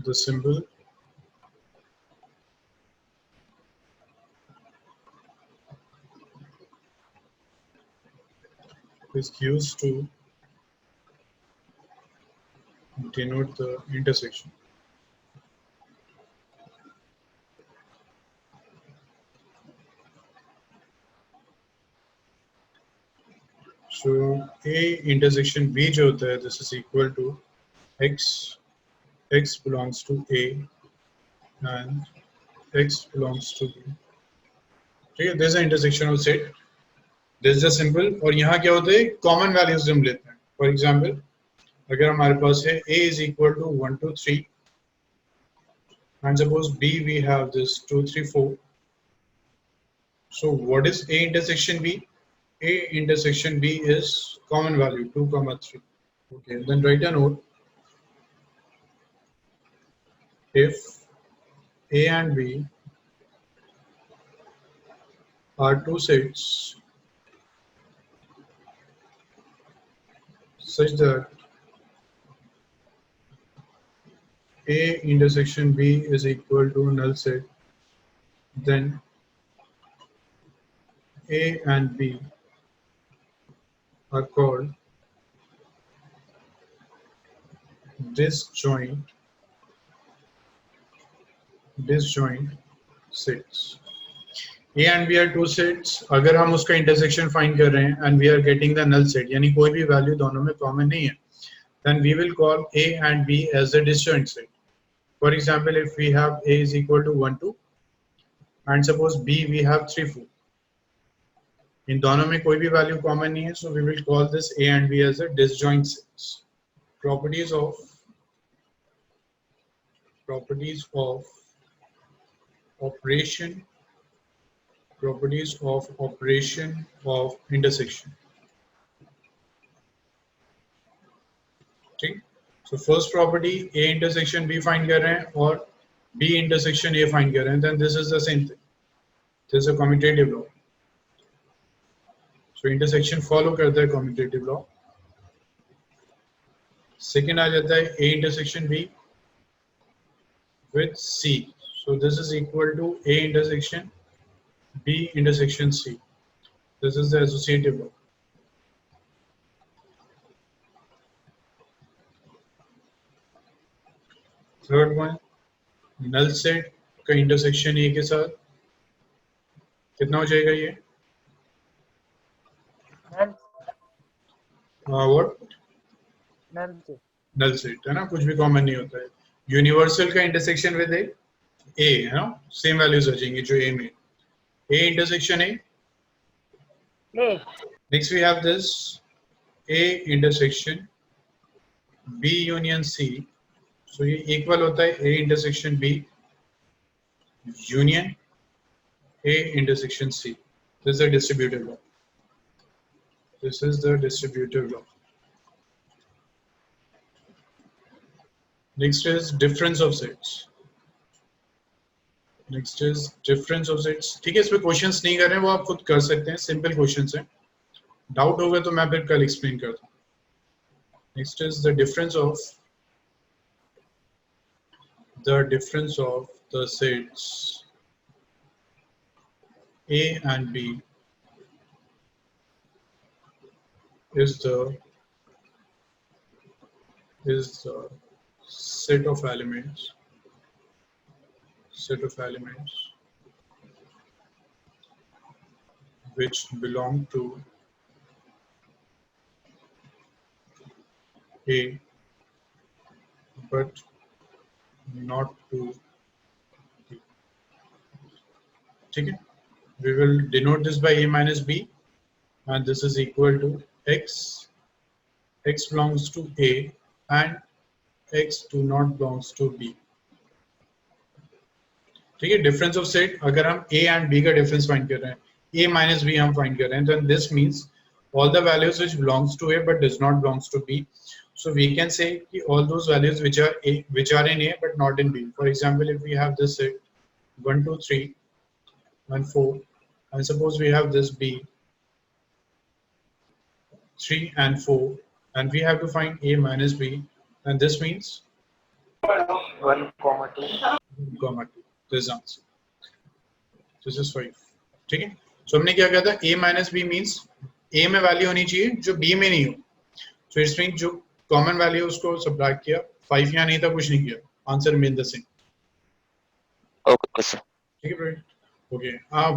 The symbol is used to denote the intersection. So A intersection B जो होता है, this is equal to x belongs to A and x belongs to B. ठीक है, this is the intersection of set. This is the symbol. और यहाँ क्या होता है? Common values हम लेते हैं. For example, अगर हमारे पास है A is equal to 1, 2, 3 and suppose B we have this 2 3 4. So what is A intersection B? A intersection B is common value 2 comma 3. Okay, then write a note. If A and B are two sets such that A intersection B is equal to a null set, then A and B are called disjoint sets. A and B are two sets. अगर हम उसका intersection find कर रहे हैं and we are getting the null set, यानी कोई भी value दोनों में common नहीं है, then we will call A and B as a disjoint set. For example, if we have A is equal to 1 2 and suppose B we have 3 4. इन दोनों में कोई भी value common नहीं है, so we will call this A and B as a disjoint sets. Properties of operation of intersection. ठीक, so first property A intersection B find कर रहे हैं और B intersection A find कर रहे हैं, then this is the same thing. This is a commutative law. So intersection follow करता है commutative law. Second आ जाता है A intersection B with C. So this is equal to A intersection B intersection C. This is the associative law. Third one, null set का intersection A के साथ कितना हो जाएगा ये? What? Null set है ना, कुछ भी common नहीं होता है. Universal का intersection with A है ना, same values आ जाएंगे जो A में. A intersection A. Next we have this A intersection B union C. So ये equal होता है A intersection B union A intersection C. This is the distributive law. This is the distributive law. Next is difference of sets. Next is difference of sets. ठीक है, इसमें questions नहीं कर रहे हैं, वो आप खुद कर सकते हैं, सिंपल क्वेश्चंस हैं. डाउट होगा तो मैं फिर कल एक्सप्लेन करता हूँ. Next is the difference of the sets A and B is the set of elements which belong to A but not to B. ठीक है, we will denote this by A minus B and this is equal to x belongs to A and x do not belongs to B. ठीक है, difference of set अगर हम A and B का difference find कर रहे हैं, A minus B हम find कर रहे हैं, then this means all the values which belongs to A but does not belongs to B. So we can say कि all those values which are in A but not in B. For example, if we have this set 1 2 3 and 4 and suppose we have this B 3 and 4 and we have to find A minus B, and this means 1 comma 2. This answer. This is 5. ठीक है, so हमने क्या कहा था, A minus B means A में value होनी चाहिए जो B में नहीं हो. So it means जो कॉमन वैल्यू उसको सबट्रैक्ट किया, 5 यहाँ नहीं था, कुछ नहीं किया, answer remain the same. Okay sir. ठीक है फ्रेंड. ओके,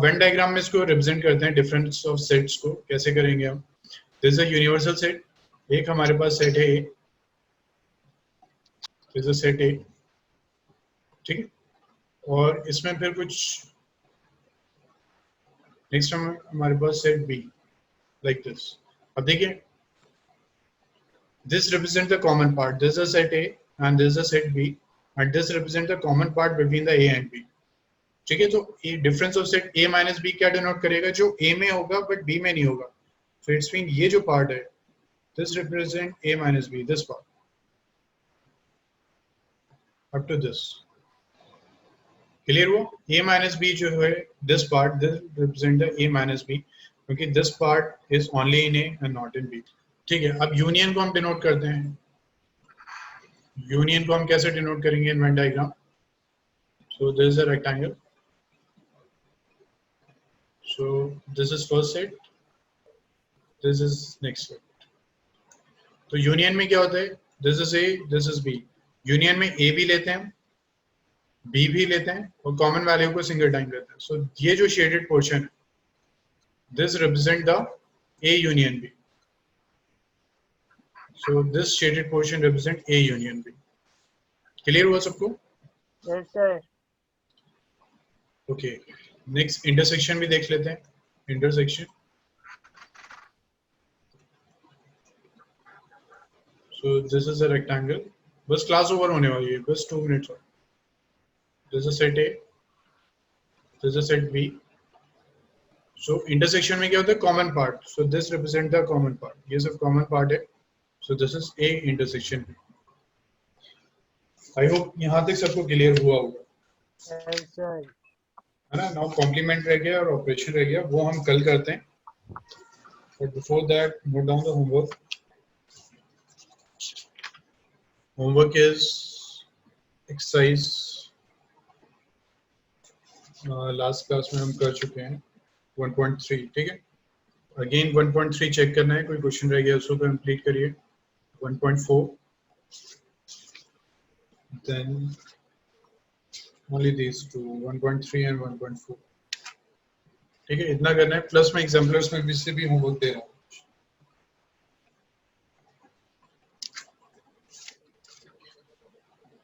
वेन डायग्राम में इसको रिप्रेजेंट करते हैं डिफरेंस ऑफ सेट्स को. कैसे करेंगे हम? This is a universal set. एक हमारे पास सेट है A, this is a set A. ठीक है, और इसमें फिर कुछ नेक्स्ट हमारे पास सेट B लाइक दिस. अब देखिए, this represents the common part. This is a set A and this is a set B and this represent the common part between the A and B. ठीक है, तो ये difference of set A minus B क्या denote करेगा? जो A में होगा but B में नहीं होगा. So it's mean ये जो पार्ट है, this represent A minus B, this part up to this. Clear हुआ? A minus B जो है, this part, this represent the A minus B, क्योंकि this part is only in A and not in B. ठीक है, अब union को हम denote करते हैं. यूनियन को हम कैसे डिनोट करेंगे in Venn diagram? So there is a rectangle. So this is first set, this is next set. तो यूनियन में क्या होता है? This is A, this is B. Union में A भी लेते हैं, B भी लेते हैं और कॉमन वैल्यू को सिंगल टाइम लेते हैं. So ये जो शेडेड पोर्शन है, this represent the A union B. So this shaded portion represent A union B. Clear हुआ सबको? Yes, sir. Okay. Next intersection भी देख लेते हैं. Intersection. So this is a rectangle. बस class over होने वाली है. बस 2 minutes और. This is set A. This is set B. So intersection में क्या होता है? Common part. So this represent the common part. ये सब common part है. So this is A intersection. I hope यहाँ तक सबको clear हुआ होगा. Yes, sir. है ना? Now complement रह गया और operation रह गया, वो हम कल करते हैं. But before that, note down the homework. Homework is exercise. Last class में हम कर चुके हैं 1.3, ठीक है? Again 1.3 चेक करना है, कोई क्वेश्चन रह गया उसको कंप्लीट करिए. 1.4, then only these two, 1.3 and 1.4. ठीक है, इतना करना है. प्लस में एग्जाम्पलर्स में भी से भी होमवर्क दे रहा हूँ.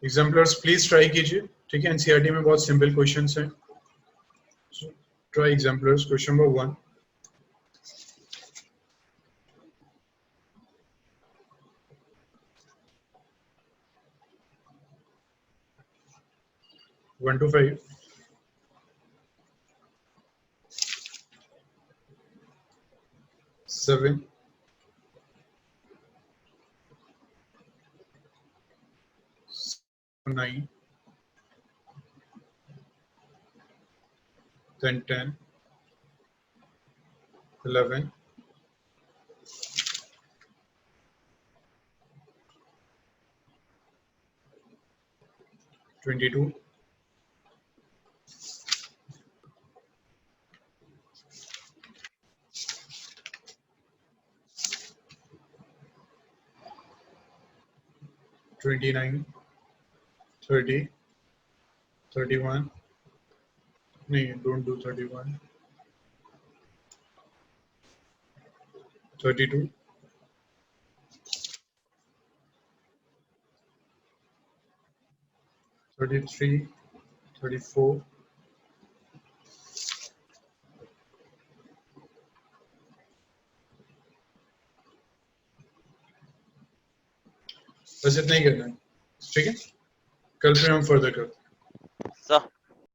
एग्जाम्पलर्स प्लीज ट्राई कीजिए, ठीक है? एनसीईआरटी में बहुत सिंपल क्वेश्चंस हैं. Try exemplars. Question number 1. One to 5. Seven. 9. Then 10. 11. 22. 29, 30, 31. नहीं, don't do 31. 32. 33, 34. 'बस इतना ही करना है, ठीक है? कल फिर हम फर्दर करते हैं. सर